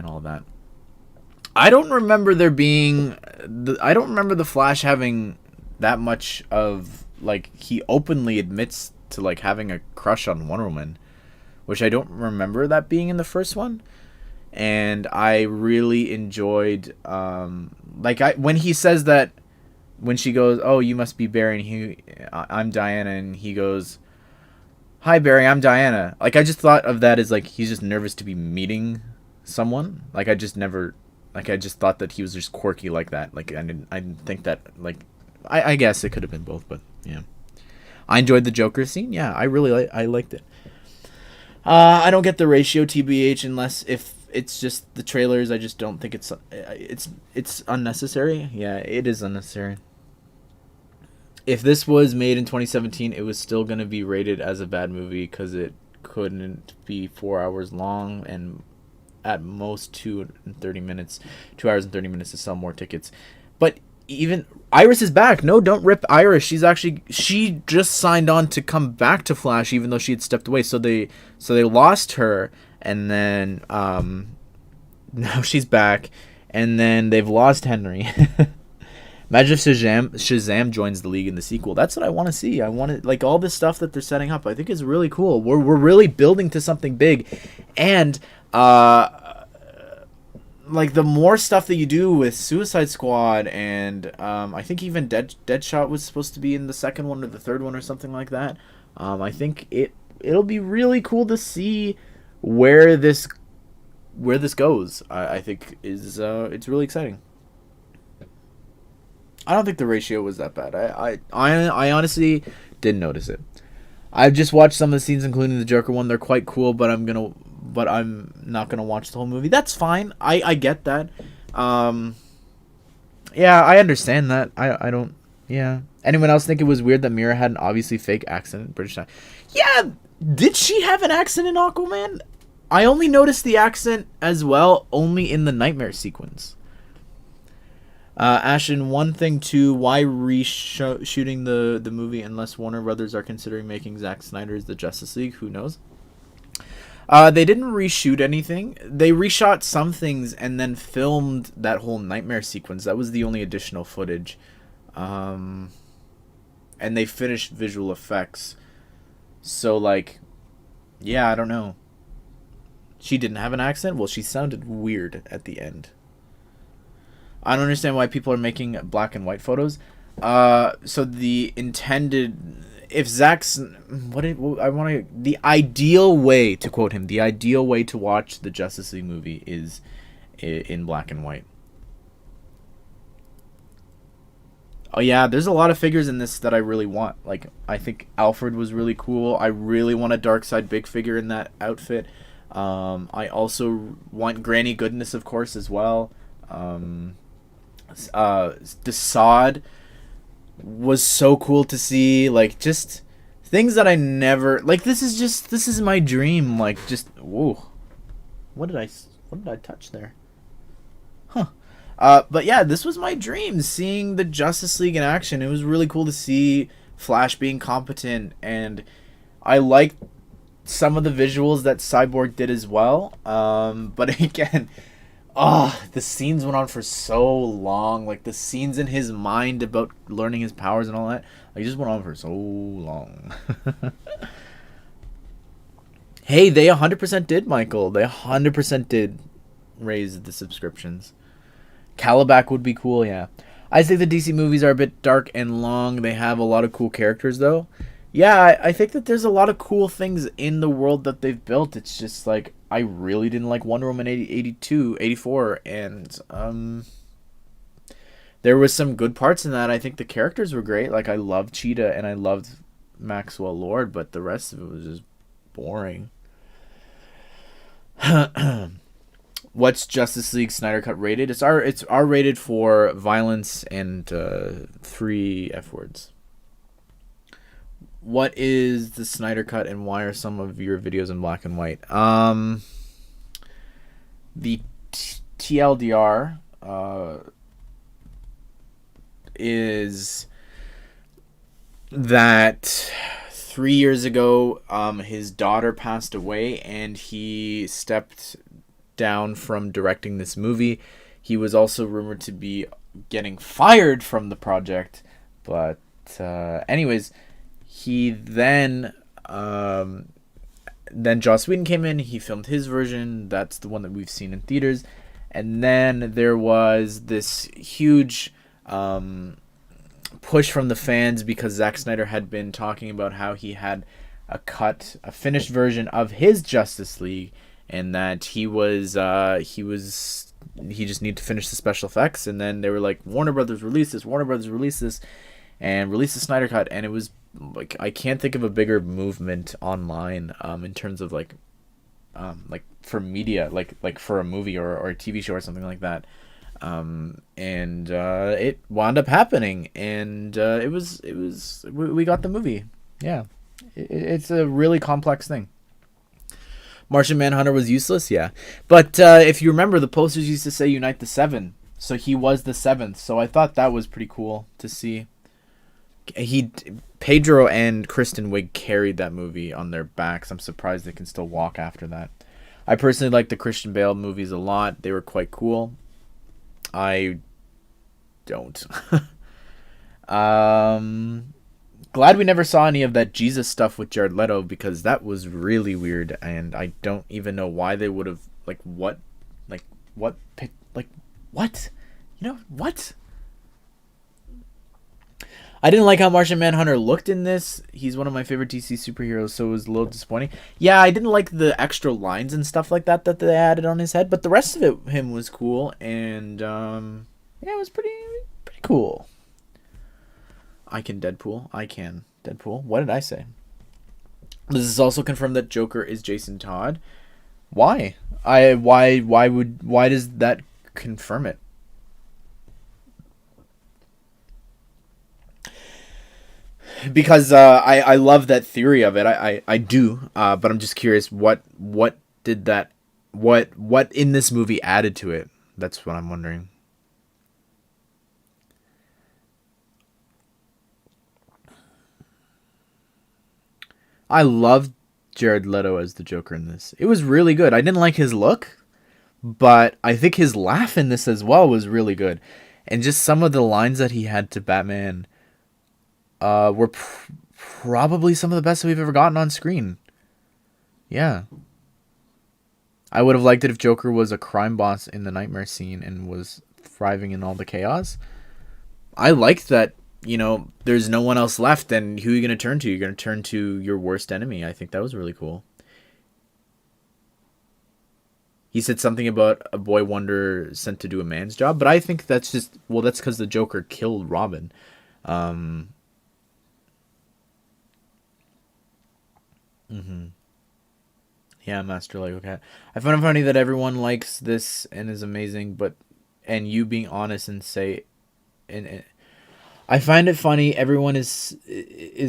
all that. I don't remember I don't remember the Flash having that much of, like, he openly admits to, like, having a crush on Wonder Woman, which I don't remember that being in the first one. and I really enjoyed when he says that, when she goes, "Oh, you must be Barry," and I'm Diana, and he goes, "Hi, Barry, I'm Diana." Like, I just thought of that as like he's just nervous to be meeting someone. Like, I just thought that he was just quirky like that. Like, I didn't think that, like, I guess it could have been both, but yeah. I enjoyed the Joker scene. Yeah, I liked it. I don't get the ratio, TBH, unless if it's just the trailers. I just don't think it's unnecessary. Yeah, it is unnecessary. If this was made in 2017, it was still going to be rated as a bad movie because it couldn't be 4 hours long and at most 2 hours and 30 minutes to sell more tickets. But even Iris is back. No, don't rip Iris. She just signed on to come back to Flash, even though she had stepped away. So they lost her, and then now she's back, and then they've lost Henry. Imagine if Shazam joins the league in the sequel. That's what I want to see. I want to, like, all this stuff that they're setting up. I think is really cool. We're really building to something big, and like, the more stuff that you do with Suicide Squad, and I think even Deadshot was supposed to be in the second one or the third one or something like that. I think it'll be really cool to see where this goes. I think it's really exciting. I don't think the ratio was that bad. I honestly didn't notice it. I've just watched some of the scenes, including the Joker one. They're quite cool, but I'm not gonna watch the whole movie. That's fine. I get that. Yeah, I understand that. I don't. Yeah. Anyone else think it was weird that Mira had an obviously fake accent, British accent? Yeah. Did she have an accent in Aquaman? I only noticed the accent as well only in the nightmare sequence. Ashen, one thing too, why shooting the movie unless Warner Brothers are considering making Zack Snyder's The Justice League? Who knows? They didn't reshoot anything. They reshot some things and then filmed that whole nightmare sequence. That was the only additional footage. And they finished visual effects. So, like, yeah, I don't know. She didn't have an accent? Well, she sounded weird at the end. I don't understand why people are making black and white photos. So the intended, if Zack's, the ideal way, to quote him, the ideal way to watch the Justice League movie is in black and white. Oh yeah, there's a lot of figures in this that I really want. Like, I think Alfred was really cool. I really want a Darkseid big figure in that outfit. I also want Granny Goodness, of course, as well. Desaad was so cool to see. Like, just things that I never, like, this is my dream. Like, just, whoa, what did I touch there? Huh. But yeah, this was my dream, seeing the Justice League in action. It was really cool to see Flash being competent, and I liked some of the visuals that Cyborg did as well. But again, the scenes went on for so long. Like, the scenes in his mind about learning his powers and all that, like, just went on for so long. Hey, they 100% did, Michael. They 100% did raise the subscriptions. Calabac would be cool, yeah. I think the DC movies are a bit dark and long. They have a lot of cool characters, though. Yeah, I think that there's a lot of cool things in the world that they've built. It's just, like, I really didn't like Wonder Woman 84, and there was some good parts in that. I think the characters were great. Like, I loved Cheetah, and I loved Maxwell Lord, but the rest of it was just boring. What's Justice League Snyder Cut rated? It's R rated for violence and 3 F words. What is the Snyder Cut, and why are some of your videos in black and white? The TLDR is that 3 years ago, his daughter passed away, and he stepped down from directing this movie. He was also rumored to be getting fired from the project, but anyways, he then then Joss Whedon came in. He filmed his version. That's the one that we've seen in theaters. And then there was this huge push from the fans because Zack Snyder had been talking about how he had a finished version of his Justice League, and that he just needed to finish the special effects. And then they were like, Warner Brothers release this, and release the Snyder cut. And it was like, I can't think of a bigger movement online in terms of like for media, like for a movie or a TV show or something like that. It wound up happening, and we got the movie. Yeah, it's a really complex thing. Martian Manhunter was useless, yeah, but if you remember, the posters used to say "Unite the Seven," so he was the seventh. So I thought that was pretty cool to see. Pedro and Kristen Wiig carried that movie on their backs. I'm surprised they can still walk after that. I personally like the Christian Bale movies a lot. They were quite cool. I don't. Glad we never saw any of that Jesus stuff with Jared Leto, because that was really weird, and I don't even know why they would have what. You know what? I didn't like how Martian Manhunter looked in this. He's one of my favorite DC superheroes, so it was a little disappointing. Yeah, I didn't like the extra lines and stuff like that they added on his head, but the rest of him was cool, and yeah, it was pretty cool. I can Deadpool. What did I say? This is also confirmed that Joker is Jason Todd. Why? Why does that confirm it? Because I love that theory of it. I do. But I'm just curious what in this movie added to it. That's what I'm wondering. I loved Jared Leto as the Joker in this. It was really good. I didn't like his look, but I think his laugh in this as well was really good. And just some of the lines that he had to Batman were probably some of the best that we've ever gotten on screen. Yeah. I would have liked it if Joker was a crime boss in the nightmare scene and was thriving in all the chaos. I liked that, there's no one else left, and who are you going to turn to? You're going to turn to your worst enemy. I think that was really cool. He said something about a boy wonder sent to do a man's job, but I think that's that's because the Joker killed Robin. Yeah, Master Lego Cat. I find it funny that everyone likes this and is amazing, and you being honest and say, and I find it funny everyone is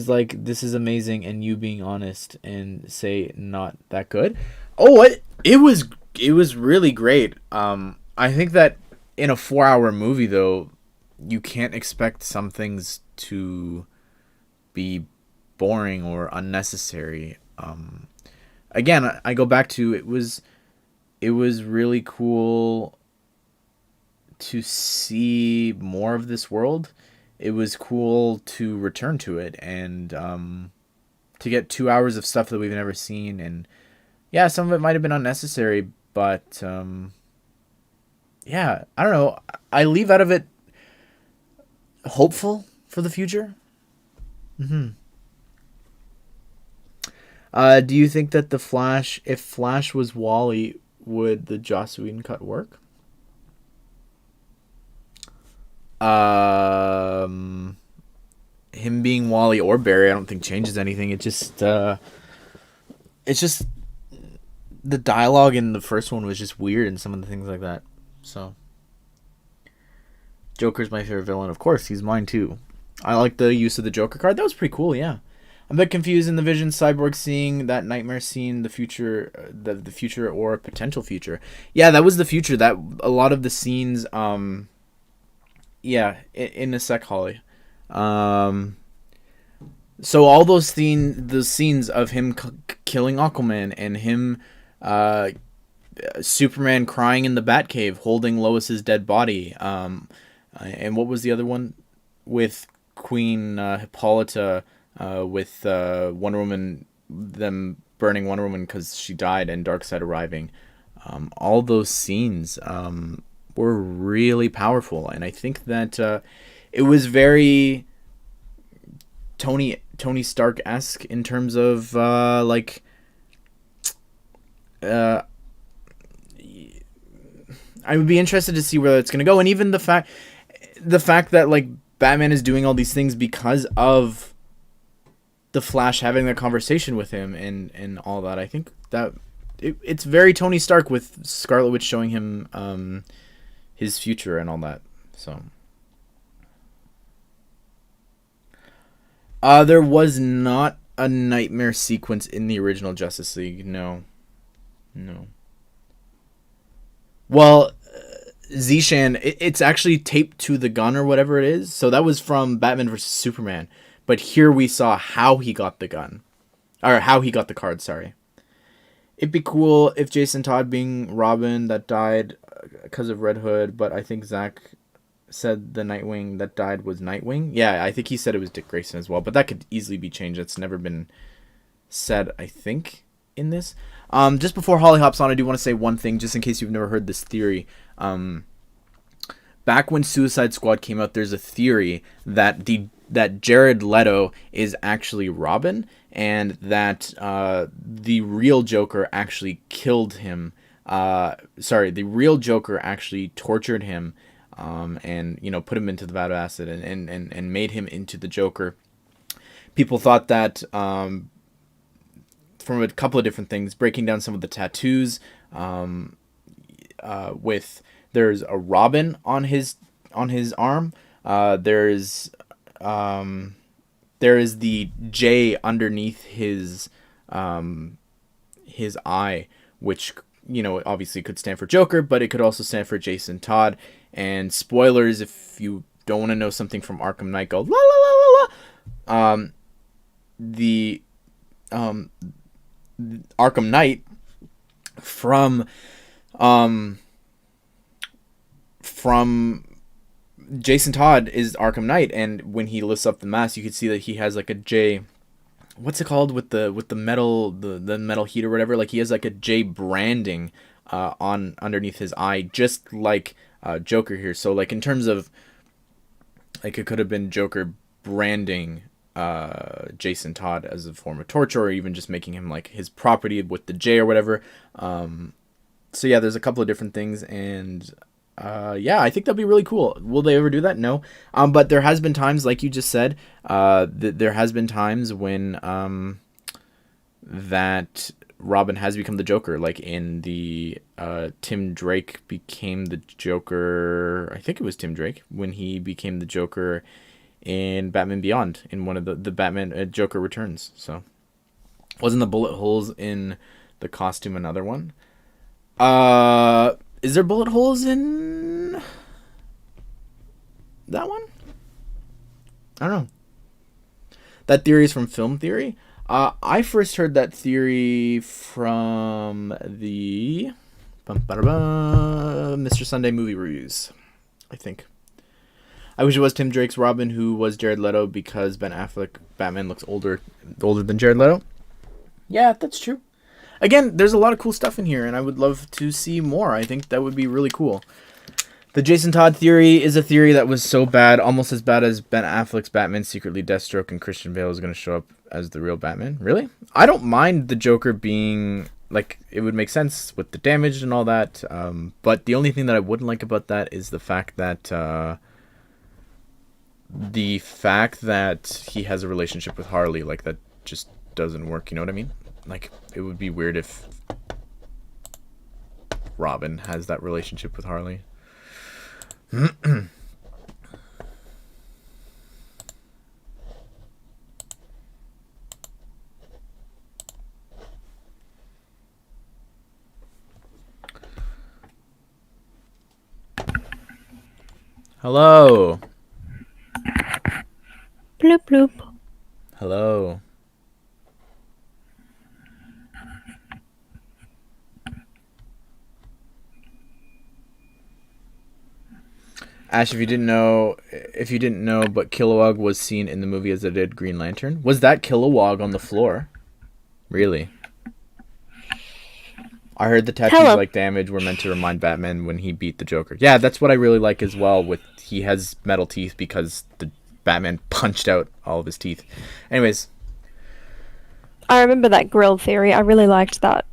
like, this is amazing, and you being honest and say not that good. Oh, it was really great. I think that in a 4-hour movie though, you can't expect some things to be boring or unnecessary. Again, I go back to, it was really cool to see more of this world. It was cool to return to it, and to get 2 hours of stuff that we've never seen. And yeah, some of it might have been unnecessary, but yeah, I don't know. I leave out of it hopeful for the future. Do you think that if Flash was Wally, would the Joss Whedon cut work? Him being Wally or Barry, I don't think changes anything. It's just the dialogue in the first one was just weird, and some of the things like that. So, Joker's my favorite villain. Of course, he's mine too. I like the use of the Joker card. That was pretty cool. Yeah. I'm a bit confused in the Vision Cyborg seeing that nightmare scene, the future, the future or potential future. Yeah, that was the future. That a lot of the scenes, yeah, in a sec, Holly. So all those the scenes of him killing Aquaman and him, Superman crying in the Batcave, holding Lois's dead body. And what was the other one with Queen Hippolyta? With Wonder Woman, them burning Wonder Woman because she died and Darkseid arriving. All those scenes were really powerful, and I think that it was very Tony Stark-esque in terms of like. I would be interested to see where it's going to go, and even the fact that like Batman is doing all these things because of the Flash having that conversation with him and all that. I think that it's very Tony Stark with Scarlet Witch showing him his future and all that. So there was not a nightmare sequence in the original Justice League. No. Well, Zishan, it's actually taped to the gun or whatever it is. So that was from Batman vs. Superman. But here we saw how he got the gun. Or how he got the card, sorry. It'd be cool if Jason Todd being Robin that died because of Red Hood. But I think Zack said the Nightwing that died was Nightwing. Yeah, I think he said it was Dick Grayson as well. But that could easily be changed. It's never been said, I think, in this. Just before Holly hops on, I do want to say one thing, just in case you've never heard this theory. Back when Suicide Squad came out, there's a theory that Jared Leto is actually Robin, and that the real Joker actually killed him. The real Joker actually tortured him, and put him into the vat of acid and made him into the Joker. People thought that. From a couple of different things, breaking down some of the tattoos, with there's a Robin on his arm, there is the J underneath his eye, which obviously could stand for Joker, but it could also stand for Jason Todd. And spoilers, if you don't want to know something from Arkham Knight, go la la la la la. The Arkham Knight from Jason Todd is Arkham Knight, and when he lifts up the mask, you can see that he has like a J. What's it called with the metal the metal heat or whatever? Like he has like a J branding on underneath his eye, just like Joker here. So like in terms of like it could have been Joker branding Jason Todd as a form of torture, or even just making him like his property with the J or whatever. So yeah, there's a couple of different things, and yeah, I think that'd be really cool. Will they ever do that? No. But there has been times, like you just said, there has been times when that Robin has become the Joker, like in the Tim Drake became the Joker. I think it was Tim Drake when he became the Joker in Batman Beyond, in one of the Batman Joker Returns. So wasn't the bullet holes in the costume another one? Is there bullet holes in that one? I don't know. That theory is from Film Theory. I first heard that theory from the Mr. Sunday Movie Reviews, I think. I wish it was Tim Drake's Robin who was Jared Leto, because Ben Affleck Batman looks older than Jared Leto. Yeah, that's true. Again, there's a lot of cool stuff in here, and I would love to see more. I think that would be really cool. The Jason Todd theory is a theory that was so bad, almost as bad as Ben Affleck's Batman secretly Deathstroke and Christian Bale is going to show up as the real Batman. Really? I don't mind the Joker being, like, it would make sense with the damage and all that, but the only thing that I wouldn't like about that is the fact that he has a relationship with Harley. Like, that just doesn't work, you know what I mean? Like, it would be weird if Robin has that relationship with Harley. Hello. Bloop bloop. Hello. Ash, if you didn't know, but Kilowog was seen in the movie as a dead Green Lantern. Was that Kilowog on the floor? Really? I heard the tattoos Hello. like damage were meant to remind Batman when he beat the Joker. Yeah, that's what I really like as well. With he has metal teeth because the Batman punched out all of his teeth. Anyways, I remember that grill theory. I really liked that.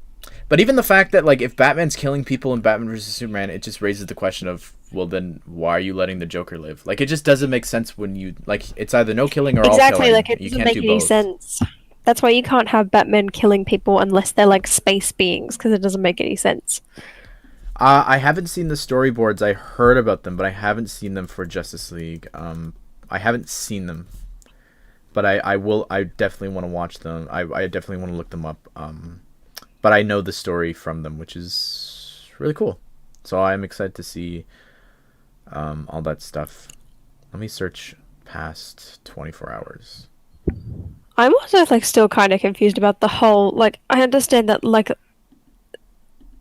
but even the fact that like if Batman's killing people in Batman vs Superman, it just raises the question of, well, then why are you letting the Joker live? Like it just doesn't make sense when you like it's either no killing or all Exactly, killing. like it You doesn't can't make do any both. sense. That's why you can't have Batman killing people unless they're like space beings, because it doesn't make any sense. I haven't seen the storyboards. I heard about them, but I haven't seen them for Justice League. I haven't seen them, but I will. I definitely want to watch them. I definitely want to look them up. But I know the story from them, which is really cool. So I'm excited to see all that stuff. Let me search past 24 hours. I'm also like still kind of confused about the whole like I understand that like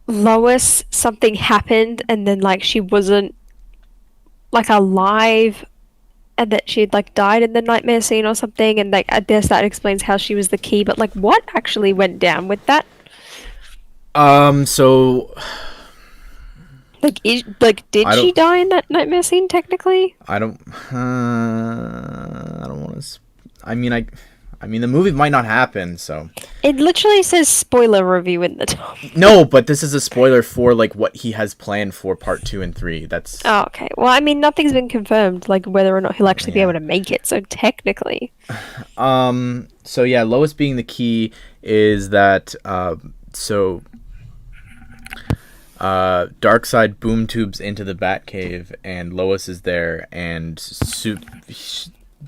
Lois something happened and then like she wasn't like alive and that she'd like died in the nightmare scene or something and like I guess that explains how she was the key, but like what actually went down with that? So Did I she don't. die in that nightmare scene technically? I don't. I don't want to. I mean, I mean, the movie might not happen. So It literally says spoiler review in the top. no, but this is a spoiler for like what he has planned for part 2 and 3. That's Oh, okay. Well, I mean, nothing's been confirmed, like whether or not he'll actually be yeah. able to make it. So technically, So yeah, Lois being the key is that. So. Darkseid boom tubes into the Batcave, and Lois is there, and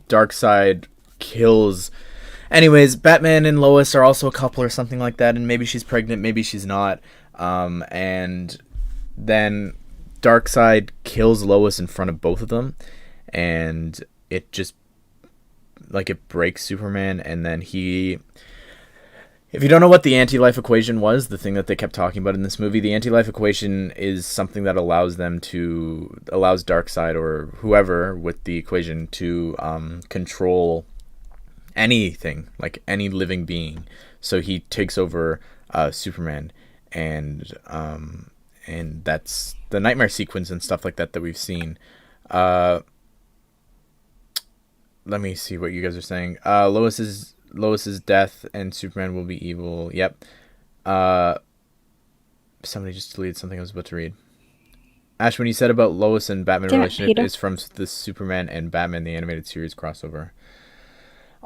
Darkseid kills. Anyways, Batman and Lois are also a couple or something like that, and maybe she's pregnant, maybe she's not. And then Darkseid kills Lois in front of both of them, and it just like it breaks Superman, and then he. If you don't know what the anti-life equation was, the thing that they kept talking about in this movie, the anti-life equation is something that allows Darkseid or whoever with the equation to control anything, like any living being. So he takes over Superman, and that's the nightmare sequence and stuff like that we've seen. Let me see what you guys are saying. Lois's death and Superman will be evil. Yep. Somebody just deleted something I was about to read. Ash, when you said about Lois and Batman relationship is from the Superman and Batman the animated series crossover.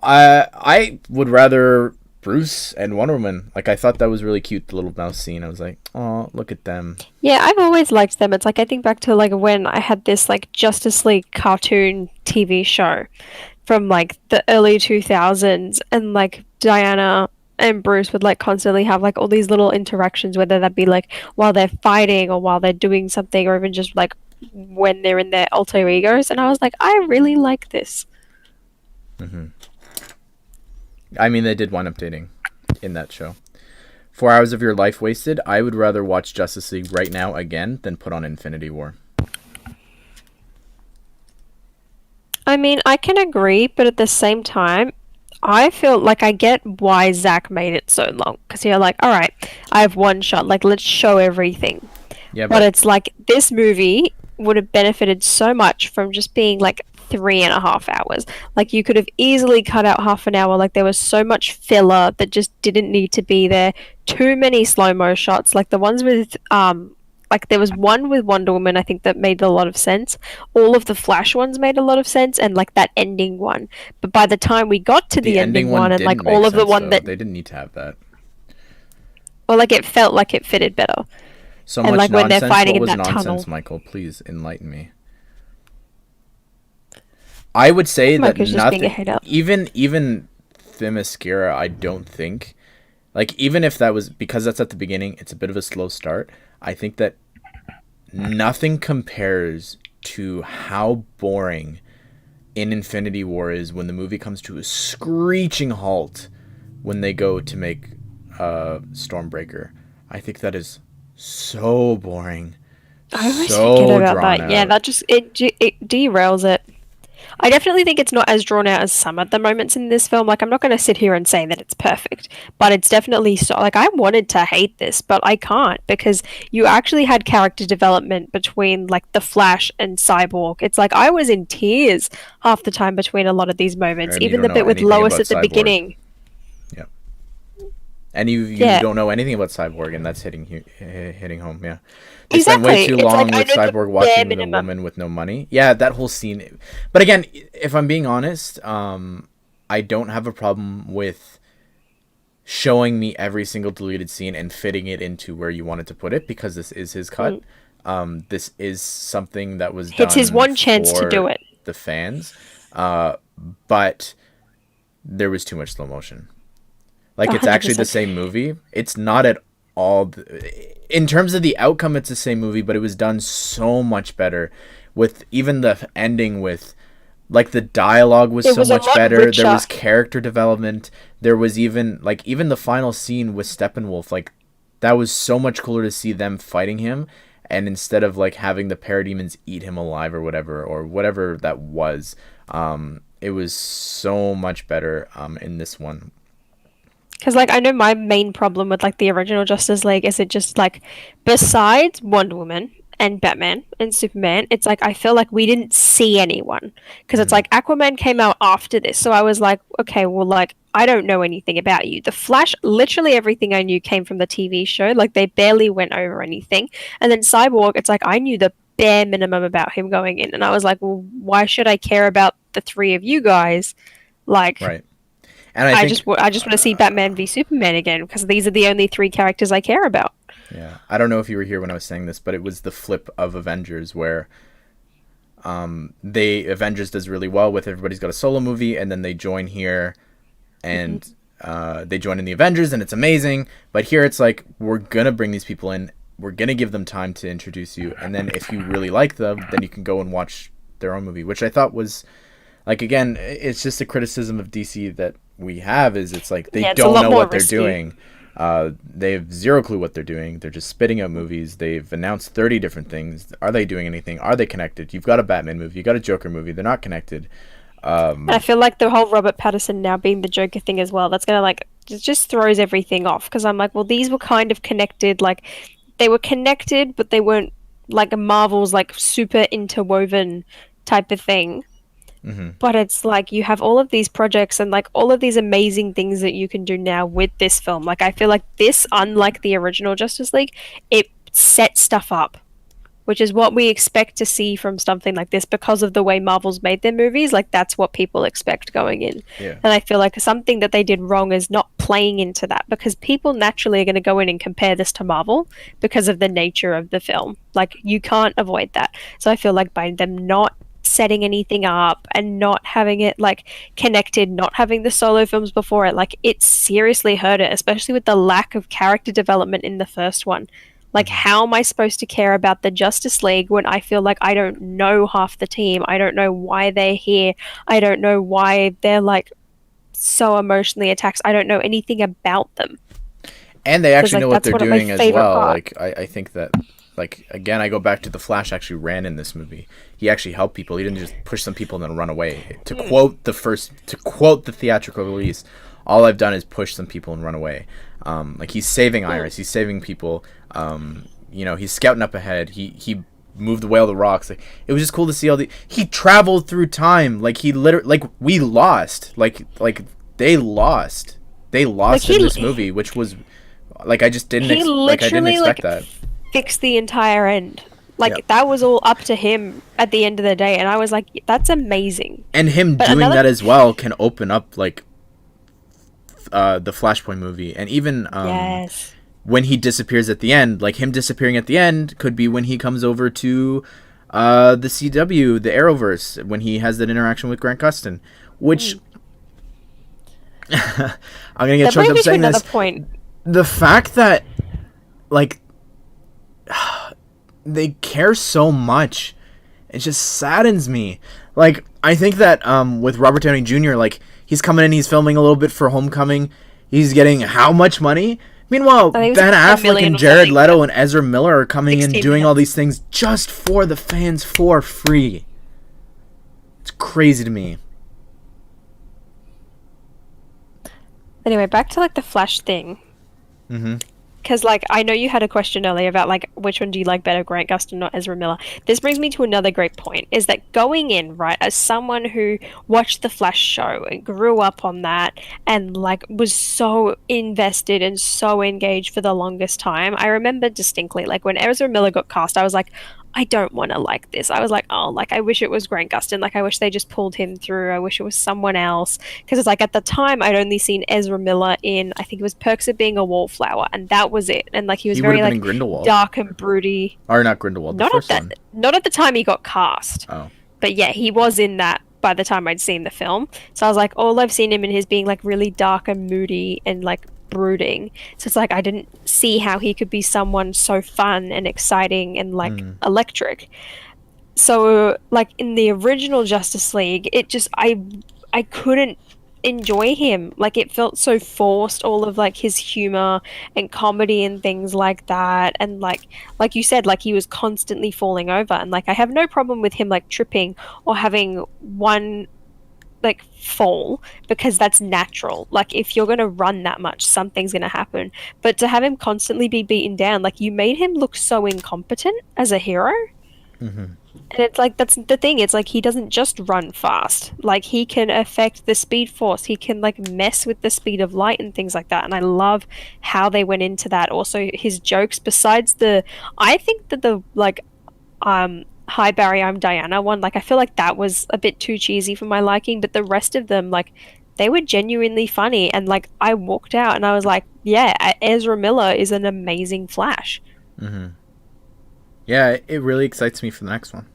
I would rather Bruce and Wonder Woman. Like I thought that was really cute, the little mouse scene. I was like, oh, look at them. yeah, I've always liked them. It's like I think back to like when I had this like Justice League cartoon TV show from like the early 2000s, and like Diana and Bruce would like constantly have like all these little interactions, whether that be like while they're fighting or while they're doing something, or even just like when they're in their alter egos. And I was like, I really like this. I mean, they did wind up dating in that show. 4 hours of your life wasted. I would rather watch Justice League right now again than put on Infinity War. I mean, I can agree, but at the same time, I feel like I get why Zack made it so long. Because you're like, all right, I have one shot. Like, let's show everything. Yeah, But it's like this movie would have benefited so much from just being like 3.5 hours. Like, you could have easily cut out half an hour. Like, there was so much filler that just didn't need to be there. Too many slow-mo shots. Like, the ones with, like, there was one with Wonder Woman, I think, that made a lot of sense. All of the Flash ones made a lot of sense, and, like, that ending one. But by the time we got to the ending one and, like, all of the one that... They didn't need to have that. Well, like, it felt like it fitted better. So And, much like, when they're nonsense. fighting What in was that nonsense, tunnel. Michael? Please enlighten me. I would say that Michael's just being a nothing, hater. even Themyscira, I don't think, like, even if that was, because that's at the beginning, it's a bit of a slow start. I think that nothing compares to how boring in Infinity War is when the movie comes to a screeching halt when they go to make Stormbreaker. I think that is so boring. I always so forget about drawn that. Yeah, out. that just it derails it. I definitely think it's not as drawn out as some of the moments in this film. Like, I'm not going to sit here and say that it's perfect, but it's definitely so. Like, I wanted to hate this, but I can't because you actually had character development between like the Flash and Cyborg. It's like I was in tears half the time between a lot of these moments, And you even don't the know bit with anything Lois about at the Cyborg. beginning. Yeah. And you Yeah. don't know anything about Cyborg, and that's hitting home. Yeah, they spent Exactly. way too It's long like, I with know the Cyborg bare watching the minimum. woman with no money. Yeah, that whole scene. But again, if I'm being honest, I don't have a problem with showing me every single deleted scene and fitting it into where you wanted to put it because this is his cut. This is something that was done It's his one chance to for do it. the fans, but there was too much slow motion. Like, it's actually the 100%. same movie. It's not at all. In terms of the outcome, it's the same movie, but it was done so much better. With even the ending, with like the dialogue was It so was a much lot better. richer. There was character development. There was even the final scene with Steppenwolf. Like, that was so much cooler to see them fighting him, and instead of like having the parademons eat him alive or whatever that was, it was so much better in this one. Because, like, I know my main problem with, like, the original Justice League is it just, like, besides Wonder Woman and Batman and Superman, it's like I feel like we didn't see anyone. Because it's like Aquaman came out after this. So I was like, okay, well, like, I don't know anything about you. The Flash, literally everything I knew came from the TV show. Like, they barely went over anything. And then Cyborg, it's like I knew the bare minimum about him going in. And I was like, well, why should I care about the three of you guys? Like, Right. And I think, just want to see Batman v Superman again because these are the only three characters I care about. yeah, I don't know if you were here when I was saying this, but it was the flip of Avengers where Avengers does really well with everybody's got a solo movie, and then they join here, and they join in the Avengers, and it's amazing. But here it's like, we're gonna bring these people in, we're gonna give them time to introduce you, and then if you really like them, then you can go and watch their own movie, which I thought was, like, again, it's just a criticism of DC that we have, is it's like they don't know what they're doing. They have zero clue what they're doing. They're just spitting out movies. They've announced 30 different things. Are they doing anything? Are they connected? You've got a Batman movie. You've got a Joker movie. They're not connected. And I feel like the whole Robert Pattinson now being the Joker thing as well, that's gonna like it just throws everything off because I'm like, well, these were kind of connected. Like they were connected, but they weren't like a Marvel's like super interwoven type of thing. But it's like you have all of these projects and like all of these amazing things that you can do now with this film. Like I feel like this, unlike the original Justice League, it sets stuff up, which is what we expect to see from something like this because of the way Marvel's made their movies. Like that's what people expect going in. Yeah. And I feel like something that they did wrong is not playing into that because people naturally are going to go in and compare this to Marvel because of the nature of the film. Like you can't avoid that. So I feel like by them not setting anything up and not having it like connected, not having the solo films before it, like it seriously hurt it, especially with the lack of character development in the first one. Like how am I supposed to care about the Justice League when I feel like I don't know half the team? I don't know why they're here. I don't know why they're like so emotionally attacked. I don't know anything about them. And they actually like, know what that's they're one of my doing as favorite well. parts. Like I think that, like, again, I go back to the Flash actually ran in this movie. He actually helped people. He didn't just push some people and then run away. To quote the theatrical release, all I've done is push some people and run away. Like he's saving Iris. He's saving people. He's scouting up ahead. He moved away all the rocks. Like it was just cool to see he traveled through time. Like he literally, like we lost. Like they lost. They lost in this movie, which was like I just didn't. I didn't expect that. Fix the entire end. Like Yep. that was all up to him at the end of the day, and I was like, "That's amazing." And him doing that as well can open up like the Flashpoint movie, and even Yes. when he disappears at the end, like him disappearing at the end could be when he comes over to the CW, the Arrowverse, when he has that interaction with Grant Gustin, which I'm gonna get That choked brings up me to saying another this. point. The fact that like they care so much, it just saddens me. Like I think that with Robert Downey Jr., like he's coming in, he's filming a little bit for Homecoming, he's getting how much money? Meanwhile, I think Ben it was $10 Affleck million and or Jared something. Leto and Ezra Miller are coming in 16 doing all million. these things just for the fans for free. It's crazy to me. Anyway, back to like the Flash thing. Mm-hmm. Because, like, I know you had a question earlier about, like, which one do you like better, Grant Gustin or Ezra Miller? This brings me to another great point, is that going in, right, as someone who watched the Flash show and grew up on that and, like, was so invested and so engaged for the longest time, I remember distinctly, like, when Ezra Miller got cast, I was like, I don't want to like this. I was like, oh, like, I wish it was Grant Gustin. Like, I wish they just pulled him through. I wish it was someone else. Because it's like, at the time, I'd only seen Ezra Miller in, I think it was Perks of Being a Wallflower, and that was it. And, like, he was He would very, have been in like, Grindelwald. dark and broody. Or not Grindelwald, the Not first at one. that, not at the time he got cast. Oh. But yeah, he was in that by the time I'd seen the film. So I was like, all I've seen him in is being, like, really dark and moody and, like, brooding. So it's like I didn't see how he could be someone so fun and exciting and, like, electric. So, like, in the original Justice League, it just I couldn't enjoy him. Like, it felt so forced, all of, like, his humor and comedy and things like that. And like you said, like, he was constantly falling over, and, like, I have no problem with him, like, tripping or having one, like, fall, because that's natural. Like, if you're going to run that much, something's going to happen. But to have him constantly be beaten down, like, you made him look so incompetent as a hero. And it's like, that's the thing, it's like he doesn't just run fast. Like, he can affect the speed force, he can, like, mess with the speed of light and things like that. And I love how they went into that. Also, his jokes, besides I think that the, like, Hi Barry, I'm Diana one, like, I feel like that was a bit too cheesy for my liking, but the rest of them, like, they were genuinely funny. And, like, I walked out and I was like, yeah, Ezra Miller is an amazing Flash. Yeah, it really excites me for the next one.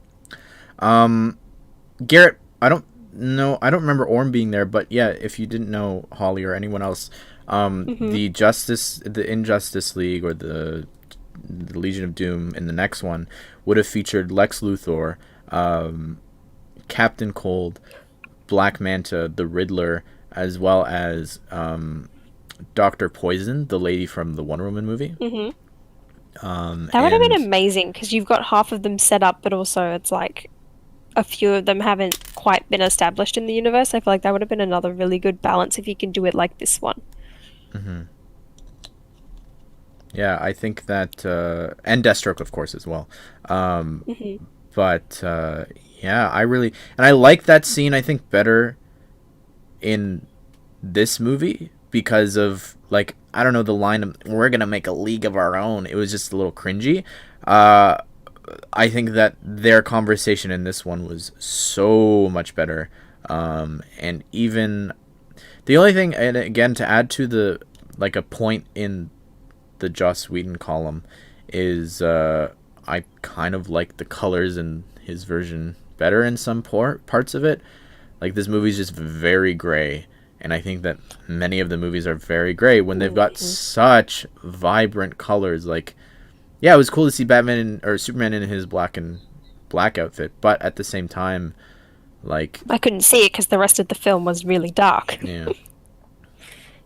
Garrett, I don't remember Orm being there, but yeah, if you didn't know, Holly or anyone else, the Injustice League or the Legion of Doom in the next one would have featured Lex Luthor, Captain Cold, Black Manta, the Riddler, as well as Dr. Poison, the lady from the Wonder Woman movie. That would have been amazing, because you've got half of them set up, but also it's like a few of them haven't quite been established in the universe. I feel like that would have been another really good balance if you can do it like this one. Yeah, I think that, and Deathstroke, of course, as well. But yeah, I like that scene, I think, better in this movie because of, like, I don't know, the line of, we're going to make a league of our own. It was just a little cringy. I think that their conversation in this one was so much better. And even the only thing, and again, to add to the, like, a point in the Joss Whedon column, is I kind of like the colors in his version better in some parts of it. Like, this movie's just very gray. And I think that many of the movies are very gray when they've got such vibrant colors. Like, yeah, it was cool to see Batman or Superman in his black outfit, but at the same time, like, I couldn't see it because the rest of the film was really dark. Yeah.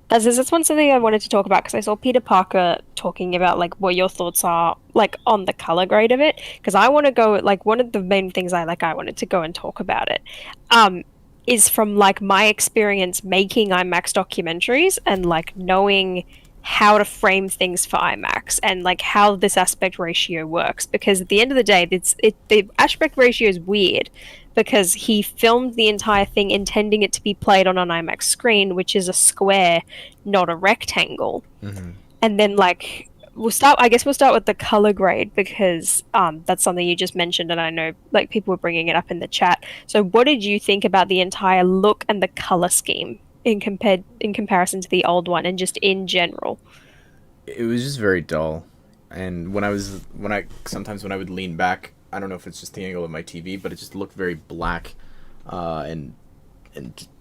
That's one something I wanted to talk about, because I saw Peter Parker talking about, like, what your thoughts are, like, on the color grade of it. Because I want to go, like, one of the main things I wanted to go and talk about it. Is from, like, my experience making IMAX documentaries and, like, knowing how to frame things for IMAX and, like, how this aspect ratio works. Because at the end of the day, the aspect ratio is weird, because he filmed the entire thing intending it to be played on an IMAX screen, which is a square, not a rectangle. And then, like, we'll start with the color grade, because that's something you just mentioned, and I know, like, people were bringing it up in the chat. So what did you think about the entire look and the color scheme in comparison to the old one, and just in general? It was just very dull. And sometimes when I would lean back, I don't know if it's just the angle of my TV, but it just looked very black and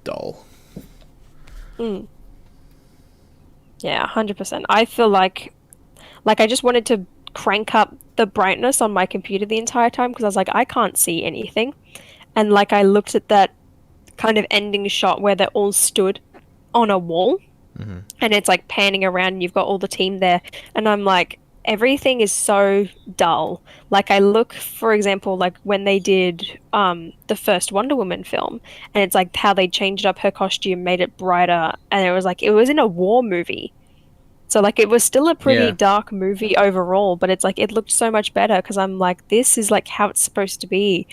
dull. Yeah, 100%. I feel like I just wanted to crank up the brightness on my computer the entire time, because I was like, I can't see anything. And, like, I looked at that kind of ending shot where they're all stood on a wall, and it's, like, panning around and you've got all the team there, and I'm like, everything is so dull. Like I look, for example, like when they did the first Wonder Woman film, and it's like how they changed up her costume, made it brighter, and it was like it was in a war movie. So like it was still a pretty Yeah. dark movie overall, but it's like it looked so much better because I'm like this is like how it's supposed to be.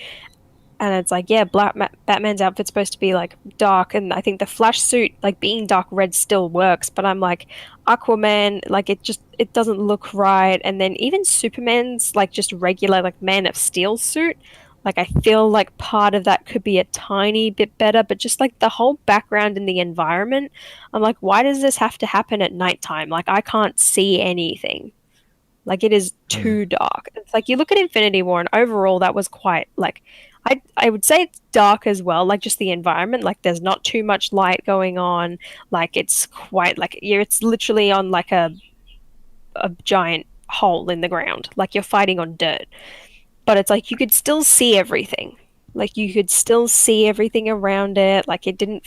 And it's like, yeah, Batman's outfit's supposed to be like dark, and I think the Flash suit, like being dark red, still works. But I'm like, Aquaman, like it doesn't look right. And then even Superman's like just regular like Man of Steel suit, like I feel like part of that could be a tiny bit better. But just like the whole background and the environment, I'm like, why does this have to happen at nighttime? Like I can't see anything. Like it is Mm. too dark. It's like you look at Infinity War, and overall that was quite like I would say it's dark as well, like just the environment. Like there's not too much light going on. Like it's quite like it's literally on like a giant hole in the ground. Like you're fighting on dirt. But it's like you could still see everything. Like you could still see everything around it. Like it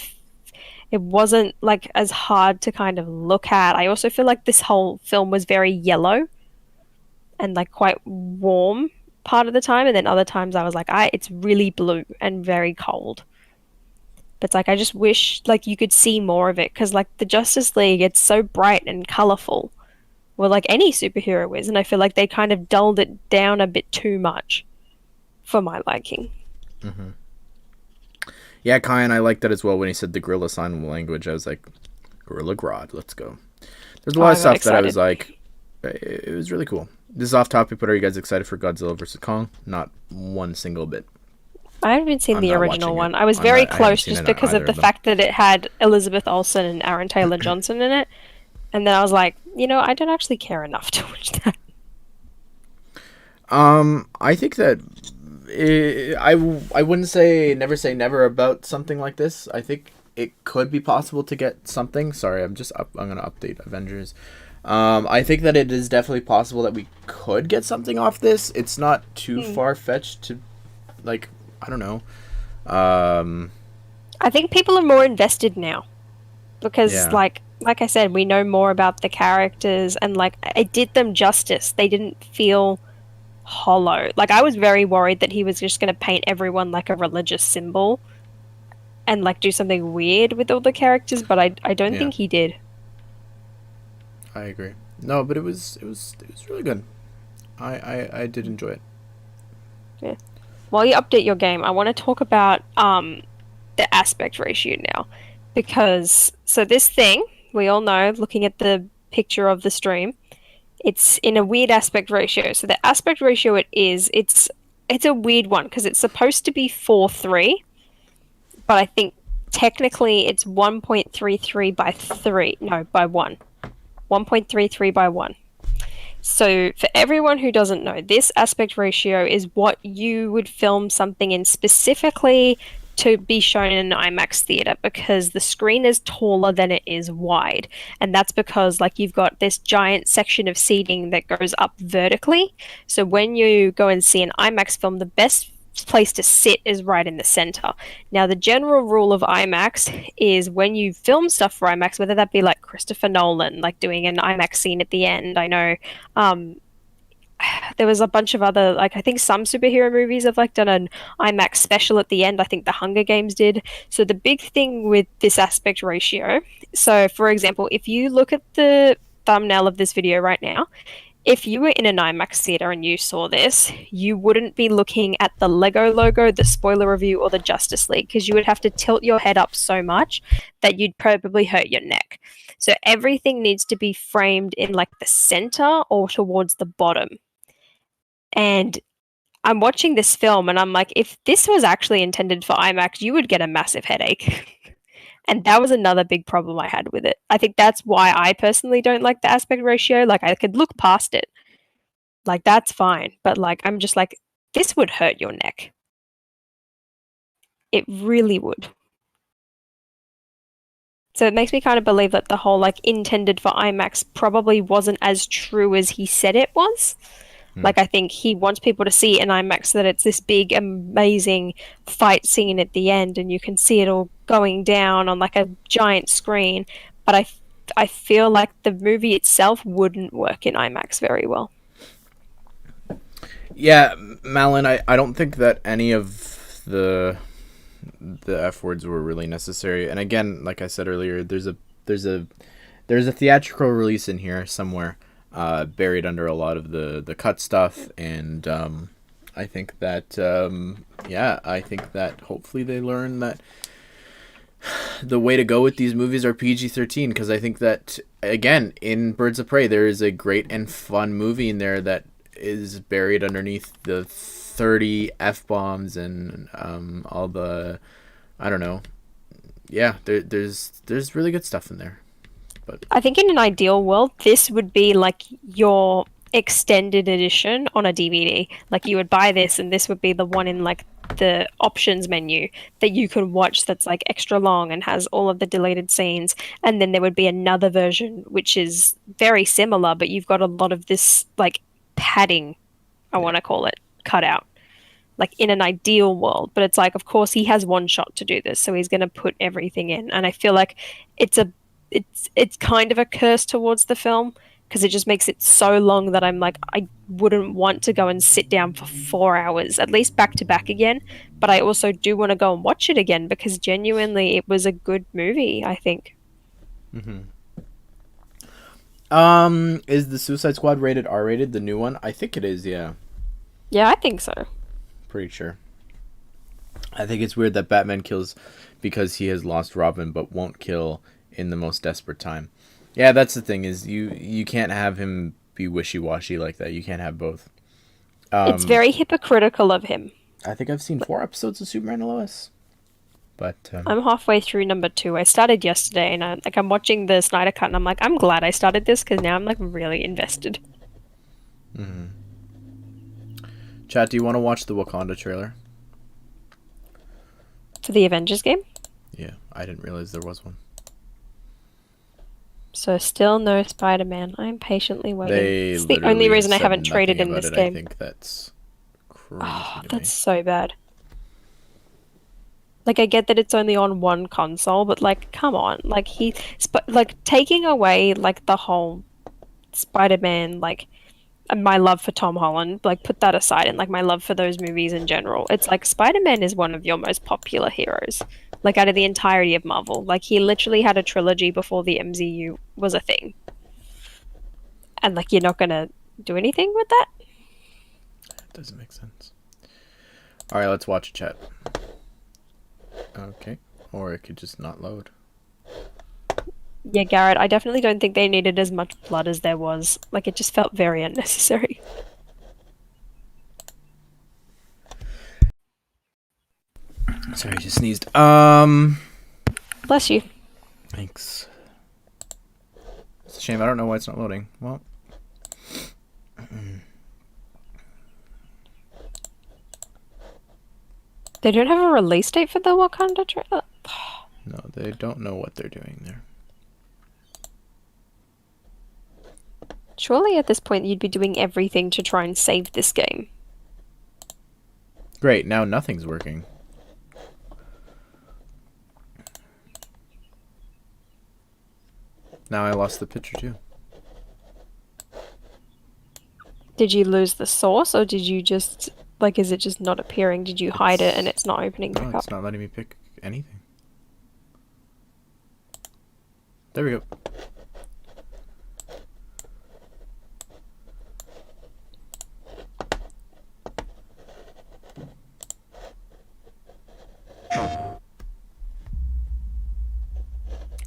wasn't like as hard to kind of look at. I also feel like this whole film was very yellow and like quite warm part of the time, and then other times I was like, it's really blue and very cold. But it's like I just wish like you could see more of it because like the Justice League, it's so bright and colorful. Well, like any superhero is, and I feel like they kind of dulled it down a bit too much for my liking. Yeah, Kyan, I liked that as well when he said the Gorilla Sign Language. I was like, Gorilla Grodd, let's go. There's a lot of I got stuff that I excited. was like, it was really cool. This is off topic, but are you guys excited for Godzilla vs. Kong? Not one single bit. I haven't seen I'm the not original watching it. one. I was I'm very not. I haven't close seen just it because either of the of them. fact that it had Elizabeth Olsen and Aaron Taylor Johnson in it. And then I was like, I don't actually care enough to watch that. I think that I wouldn't say never about something like this. I think it could be possible to get something. Sorry, I'm gonna update Avengers. I think that it is definitely possible that we could get something off this. It's not too far fetched to, like, I don't know. I think people are more invested now because, Yeah. like I said, we know more about the characters, and like it did them justice. They didn't feel hollow. Like I was very worried that he was just going to paint everyone like a religious symbol and like do something weird with all the characters, but I don't Yeah. think he did. I agree. No, but it was really good. I did enjoy it. Yeah. While you update your game, I want to talk about the aspect ratio now, because so this thing we all know, looking at the picture of the stream, it's in a weird aspect ratio. So the aspect ratio it's a weird one because it's supposed to be 4:3, but I think technically it's 1.33 by 3. No, by 1. 1.33 by 1. So for everyone who doesn't know, this aspect ratio is what you would film something in specifically to be shown in an IMAX theater, because the screen is taller than it is wide. And that's because like you've got this giant section of seating that goes up vertically. So when you go and see an IMAX film, the best place to sit is right in the center. Now, the general rule of IMAX is when you film stuff for IMAX, whether that be like Christopher Nolan, like doing an IMAX scene at the end. I know there was a bunch of other, like I think some superhero movies have like done an IMAX special at the end. I think the Hunger Games did. So the big thing with this aspect ratio, so for example, if you look at the thumbnail of this video right now, if you were in an IMAX theater and you saw this, you wouldn't be looking at the Lego logo, the spoiler review, or the Justice League, because you would have to tilt your head up so much that you'd probably hurt your neck. So everything needs to be framed in like the center or towards the bottom. And I'm watching this film and I'm like, if this was actually intended for IMAX, you would get a massive headache. And that was another big problem I had with it. I think that's why I personally don't like the aspect ratio. Like I could look past it. Like that's fine. But like I'm just like, this would hurt your neck. It really would. So it makes me kind of believe that the whole like intended for IMAX probably wasn't as true as he said it was. Like, I think he wants people to see in IMAX that it's this big, amazing fight scene at the end, and you can see it all going down on like a giant screen. But I feel like the movie itself wouldn't work in IMAX very well. Yeah, Malin, I don't think that any of the F words were really necessary. And again, like I said earlier, there's a theatrical release in here somewhere, buried under a lot of the cut stuff, and I think that I think that hopefully they learn that the way to go with these movies are PG-13, because I think that, again, in Birds of Prey, there is a great and fun movie in there that is buried underneath the 30 F-bombs and all the, I don't know. Yeah, there's really good stuff in there. But I think in an ideal world, this would be like your extended edition on a DVD. Like you would buy this, and this would be the one in like the options menu that you could watch that's like extra long and has all of the deleted scenes. And then there would be another version which is very similar, but you've got a lot of this like padding, I want to call it, cut out. Like in an ideal world, but it's like, of course, he has one shot to do this, so he's going to put everything in. And I feel like it's kind of a curse towards the film because it just makes it so long that I'm like, I wouldn't want to go and sit down for 4 hours, at least back to back again. But I also do want to go and watch it again because genuinely it was a good movie, I think. Is the Suicide Squad rated R-rated, the new one? I think it is, yeah. Yeah, I think so. Pretty sure. I think it's weird that Batman kills because he has lost Robin, but won't kill in the most desperate time. Yeah, that's the thing, is you can't have him be wishy-washy like that. You can't have both. It's very hypocritical of him. I think I've seen 4 episodes of Superman and Lois. But I'm halfway through number 2. I started yesterday, and I'm watching the Snyder Cut, and I'm like, I'm glad I started this because now I'm like really invested. Chat, do you want to watch the Wakanda trailer? For the Avengers game? Yeah, I didn't realize there was one. So still no Spider-Man. I'm patiently waiting. It's the literally only reason I said haven't traded in nothing this about it. game. I think that's crazy Oh, to that's me. so bad. Like, I get that it's only on one console, but like, come on. Like, like taking away like the whole Spider-Man, like, and my love for Tom Holland, like put that aside, and like my love for those movies in general. It's like Spider-Man is one of your most popular heroes, like out of the entirety of Marvel. Like he literally had a trilogy before the MCU was a thing. And like you're not gonna do anything with that? Doesn't make sense. All right, let's watch a chat. Okay, or it could just not load. Yeah, Garrett, I definitely don't think they needed as much blood as there was. Like, it just felt very unnecessary. Sorry, I just sneezed. Bless you. Thanks. It's a shame. I don't know why it's not loading. Well. They don't have a release date for the Wakanda trailer? No, they don't know what they're doing there. Surely at this point you'd be doing everything to try and save this game. Great, now nothing's working. Now I lost the picture too. Did you lose the source, or did you just, like, is it just not appearing? Did you hide it and it's not opening back No, it's up? not letting me pick anything. There we go.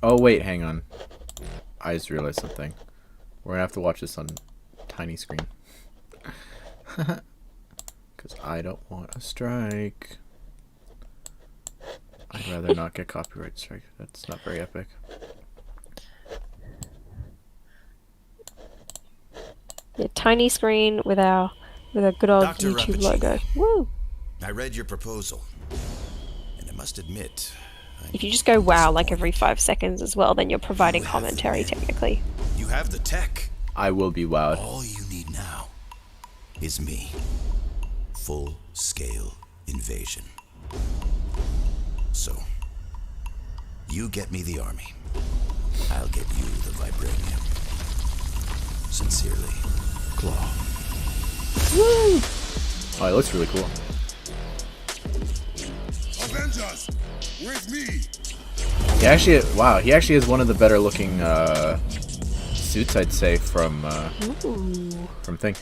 Oh wait, hang on. I just realized something. We're gonna have to watch this on tiny screen. Because I don't want a strike. I'd rather not get copyright strike. That's not very epic. Yeah, tiny screen with a good old Dr. YouTube Rappaccini. logo. Woo! I read your proposal, and I must admit, If you just go wow like every 5 seconds as well, then you're providing commentary technically. you have the tech. I will be wowed. All you need now is me. Full-scale invasion. So, you get me the army. I'll get you the vibranium. Sincerely, Claw. Woo! Oh, it looks really cool. Avengers, with me. He actually has one of the better looking suits, I'd say, from Thing.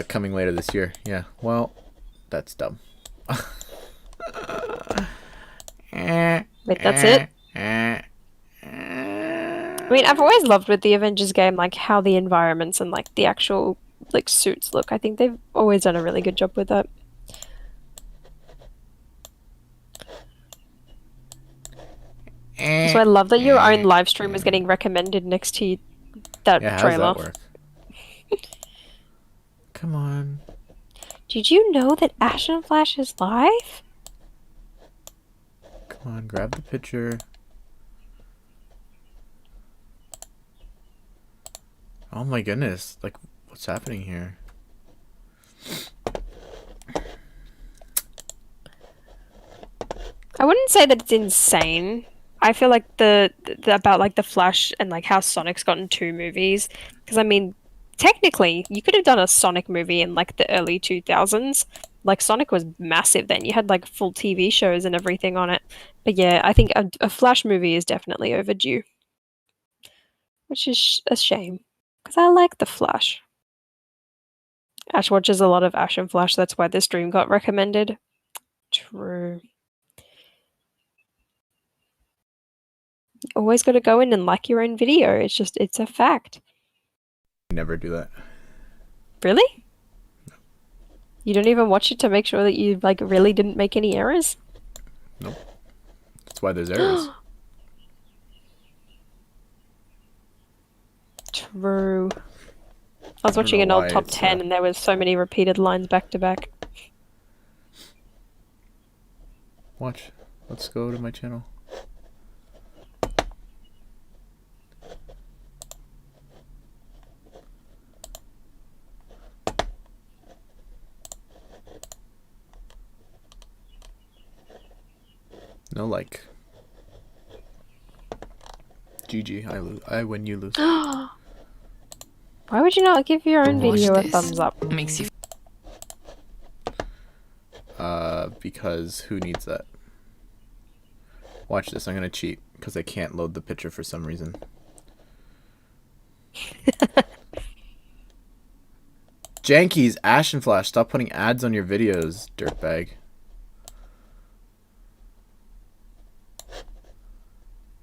Coming later this year. Yeah. Well, that's dumb. Wait, that's it? I mean, I've always loved with the Avengers game, like, how the environments and, like, the actual, like, suits look. I think they've always done a really good job with that. So I love that your own live stream is getting recommended next to that trailer. How does that work? Come on. Did you know that Ashnflash is live? Come on, grab the picture. Oh my goodness, like, what's happening here? I wouldn't say that it's insane. I feel like the about like the Flash and like how Sonic's gotten 2 movies. Because I mean, technically, you could have done a Sonic movie in like the early 2000s. Like Sonic was massive then. You had like full TV shows and everything on it. But yeah, I think a Flash movie is definitely overdue. Which is a shame. Because I like the Flash. Ash watches a lot of Ash and Flash. That's why this stream got recommended. True. Always got to go in and like your own video. It's a fact. Never do that. Really? You don't even watch it to make sure that you like really didn't make any errors? Nope. That's why there's errors. True. I was watching an old top 10 and there was so many repeated lines back to back. Watch. Let's go to my channel. No like. GG, I win, you lose. Why would you not give your own video a thumbs up? Makes you Because who needs that? Watch this, I'm gonna cheat, because I can't load the picture for some reason. Jankies, Ashnflash, stop putting ads on your videos, dirtbag.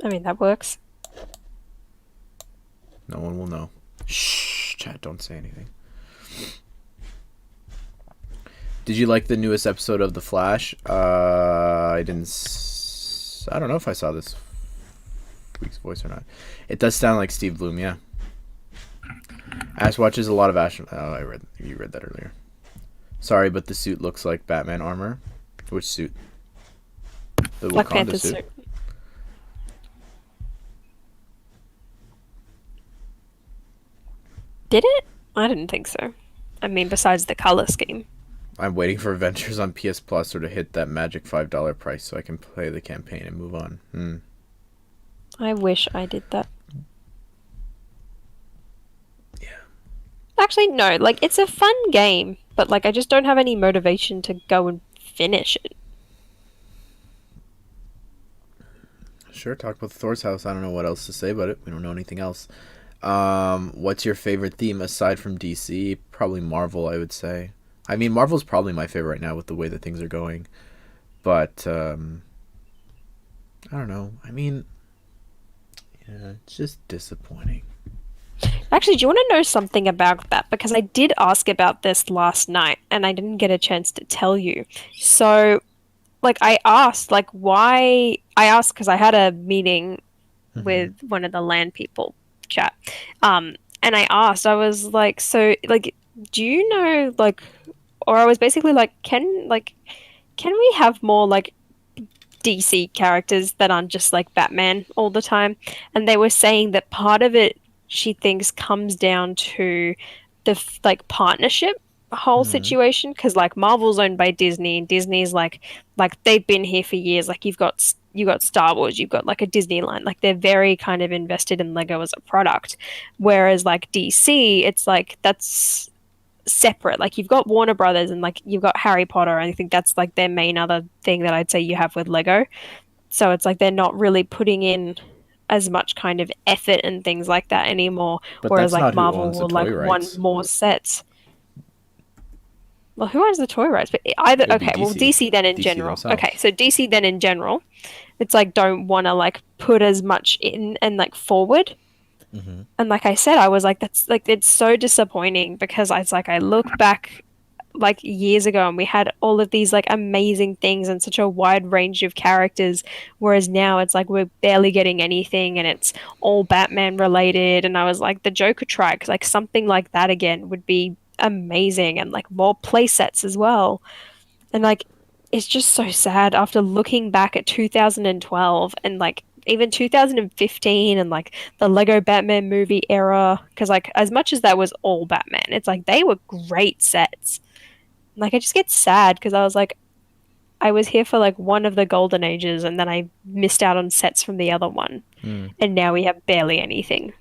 I mean, that works. No one will know. Shh, chat, don't say anything. Did you like the newest episode of The Flash? I didn't. I don't know if I saw this week's voice or not. It does sound like Steve Bloom, yeah. Ash watches a lot of Ash. Oh, you read that earlier. Sorry, but the suit looks like Batman armor. Which suit? The Black Wakanda Panther's suit. suit. Did it? I didn't think so. I mean, besides the color scheme. I'm waiting for Adventures on PS Plus or to hit that magic $5 price so I can play the campaign and move on. I wish I did that. Yeah. Actually, no. Like, it's a fun game, but like, I just don't have any motivation to go and finish it. Sure, talk about Thor's house. I don't know what else to say about it. We don't know anything else. What's your favorite theme aside from DC? Probably Marvel, I would say. I mean, Marvel's probably my favorite right now with the way that things are going. But, I don't know. I mean, yeah, it's just disappointing. Actually, do you want to know something about that? Because I did ask about this last night, and I didn't get a chance to tell you. So, like, I asked, like, why... I asked because I had a meeting with one of the land people chat. And I asked, I was like, so, like, do you know, like... Or I was basically like, can we have more, like, DC characters that aren't just, like, Batman all the time? And they were saying that part of it, she thinks, comes down to the, like, partnership whole situation. Because, like, Marvel's owned by Disney, and Disney's, like, they've been here for years. Like, you got Star Wars, you've got, like, a Disney line. Like, they're very kind of invested in Lego as a product. Whereas, like, DC, it's, like, that's... separate. Like you've got Warner Brothers and like you've got Harry Potter, and I think that's like their main other thing that I'd say you have with Lego. So it's like they're not really putting in as much kind of effort and things like that anymore. But Whereas that's like not who Marvel owns the will like toy want rights. more sets. Well, who owns the toy rights? But either It'd be okay, well DC then in DC general. themselves. Okay, so DC then in general, it's like don't want to like put as much in and like forward. And like I said, I was like, that's like it's so disappointing because it's like I look back like years ago and we had all of these like amazing things and such a wide range of characters, whereas now it's like we're barely getting anything and it's all Batman related. And I was like, the Joker tried, like something like that again would be amazing, and like more play sets as well. And like it's just so sad after looking back at 2012 and like even 2015 and like the Lego Batman movie era, because like as much as that was all Batman, it's like they were great sets. Like I just get sad because I was like, I was here for like one of the golden ages and then I missed out on sets from the other one. And now we have barely anything.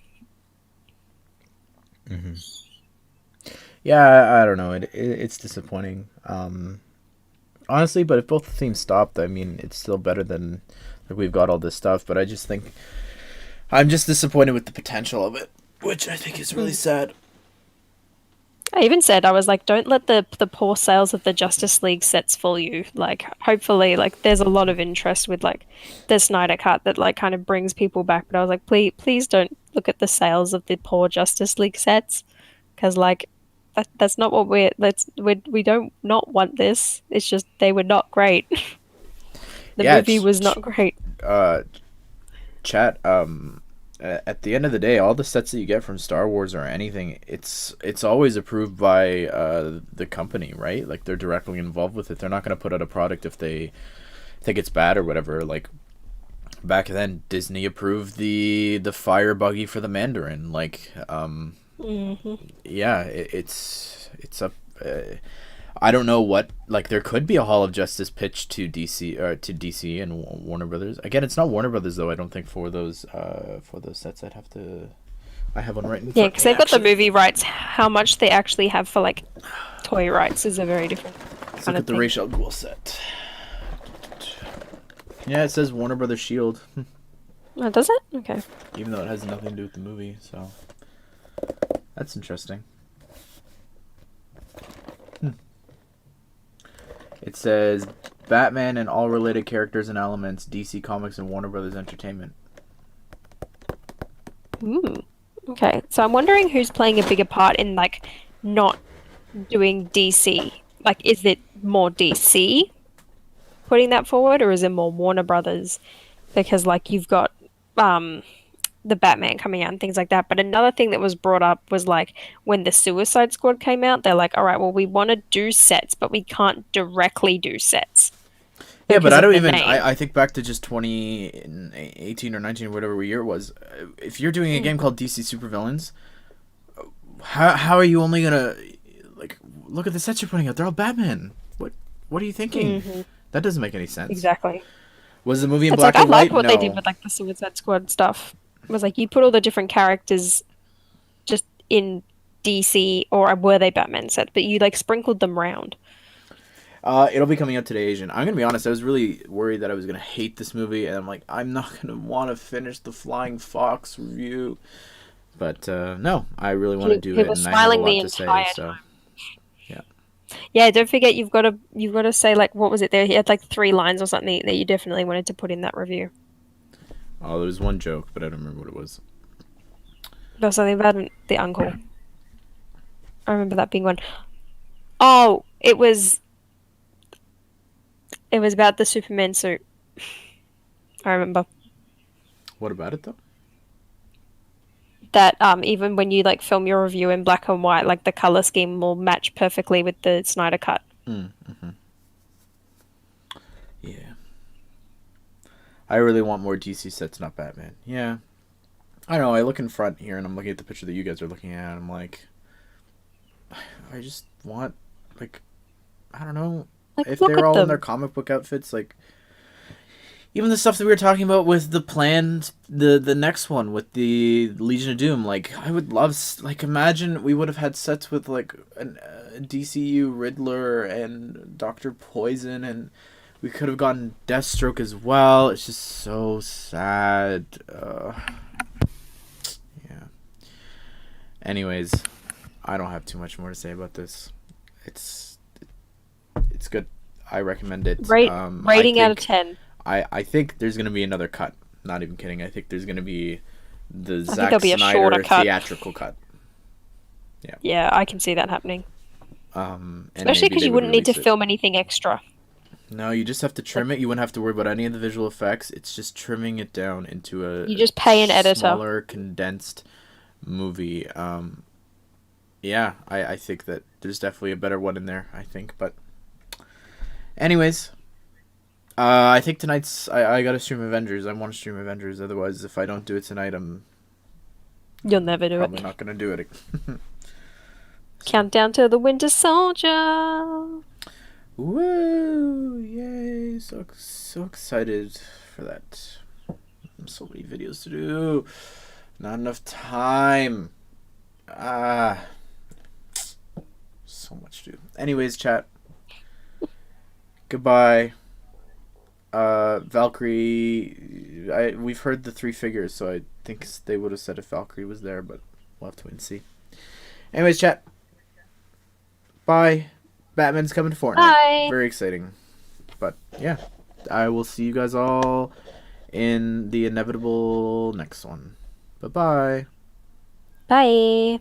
Yeah, I don't know. It's disappointing. Honestly, but if both the themes stopped, I mean, it's still better than like we've got all this stuff. But I just think I'm just disappointed with the potential of it, which I think is really sad. I even said, I was like, don't let the poor sales of the Justice League sets fool you. Like, hopefully, like, there's a lot of interest with like the Snyder cut that like kind of brings people back. But I was like, please don't look at the sales of the poor Justice League sets, because like that's not what we don't not want this. It's just they were not great. The Yeah, movie was not great. Chat. At the end of the day, all the sets that you get from Star Wars or anything, it's always approved by the company, right? Like they're directly involved with it. They're not going to put out a product if they think it's bad or whatever. Like back then, Disney approved the fire buggy for the Mandarin. Like, yeah, it's up. I don't know what, like, there could be a Hall of Justice pitch to DC or to DC and Warner Brothers. Again, it's not Warner Brothers though. I don't think for those sets. I have one right in front. Yeah, because they've got the movie rights. How much they actually have for like toy rights is a very different Let's kind look of at the thing. Ra's al Ghul set. Yeah, it says Warner Brothers Shield, Oh, does it? Okay. even though it has nothing to do with the movie. So that's interesting. It says Batman and all related characters and elements, DC Comics and Warner Brothers Entertainment. Ooh. Okay. So I'm wondering who's playing a bigger part in like not doing DC. Like, is it more DC putting that forward, or is it more Warner Brothers? Because like you've got the Batman coming out and things like that. But another thing that was brought up was like when the Suicide Squad came out, they're like, all right, well, we want to do sets, but we can't directly do sets. Yeah, but because I of don't the even. name. I think back to just 2018 or 19 or whatever year it was. If you're doing a game called DC Supervillains, how are you only gonna like look at the sets you're putting out? They're all Batman. What are you thinking? That doesn't make any sense. Exactly. Was the movie in It's black like I and white? like what No. they did with like the Suicide Squad stuff. It was like you put all the different characters just in DC, or were they Batman sets, but you like sprinkled them around. It'll be coming out today, Asian. I'm gonna be honest. I was really worried that I was gonna hate this movie, and I'm like, I'm not gonna want to finish the Flying Fox review. But no, I really want to do He it, was and I have a smiling the lot to say. entire So yeah. Yeah, don't forget you've got to say like what was it there? He had like 3 lines or something that you definitely wanted to put in that review. Oh, there was one joke, but I don't remember what it was. There was something about the uncle. I remember that being one. Oh, it was about the Superman suit. I remember What about it though? that even when you like film your review in black and white, like the color scheme will match perfectly with the Snyder cut. Yeah. I really want more DC sets, not Batman. Yeah. I know, I look in front here and I'm looking at the picture that you guys are looking at and I'm like, I just want, like, I don't know, Like, if look they're at all in them. their comic book outfits, like, even the stuff that we were talking about with the planned, the next one with the Legion of Doom. Like, I would love, like, imagine we would have had sets with like a DCU Riddler and Doctor Poison, and we could have gotten Deathstroke as well. It's just so sad. Yeah. Anyways, I don't have too much more to say about this. It's good. I recommend it. Rating out of 10. I think there's gonna be another cut. Not even kidding. I think there's gonna be the Zack there'll be a Snyder shorter cut. theatrical cut. Yeah. Yeah, I can see that happening. And Especially maybe because they you would wouldn't need to release it. film anything extra. No, you just have to trim it. You wouldn't have to worry about any of the visual effects. It's just trimming it down into a You just pay an editor. smaller, condensed movie. Yeah, I think that there's definitely a better one in there, I think. But anyways, I think tonight's... I gotta stream Avengers. I want to stream Avengers. Otherwise, if I don't do it tonight, I'm You'll never do probably it. not gonna do it. Countdown to the Winter Soldier. Woo! Yay! So excited for that. So many videos to do. Not enough time. So much to do. Anyways, chat. Goodbye. Valkyrie. We've heard the 3 figures, so I think they would have said if Valkyrie was there, but we'll have to wait and see. Anyways, chat. Bye. Batman's coming to Fortnite. Bye. Very exciting. But yeah, I will see you guys all in the inevitable next one. Bye-bye. Bye.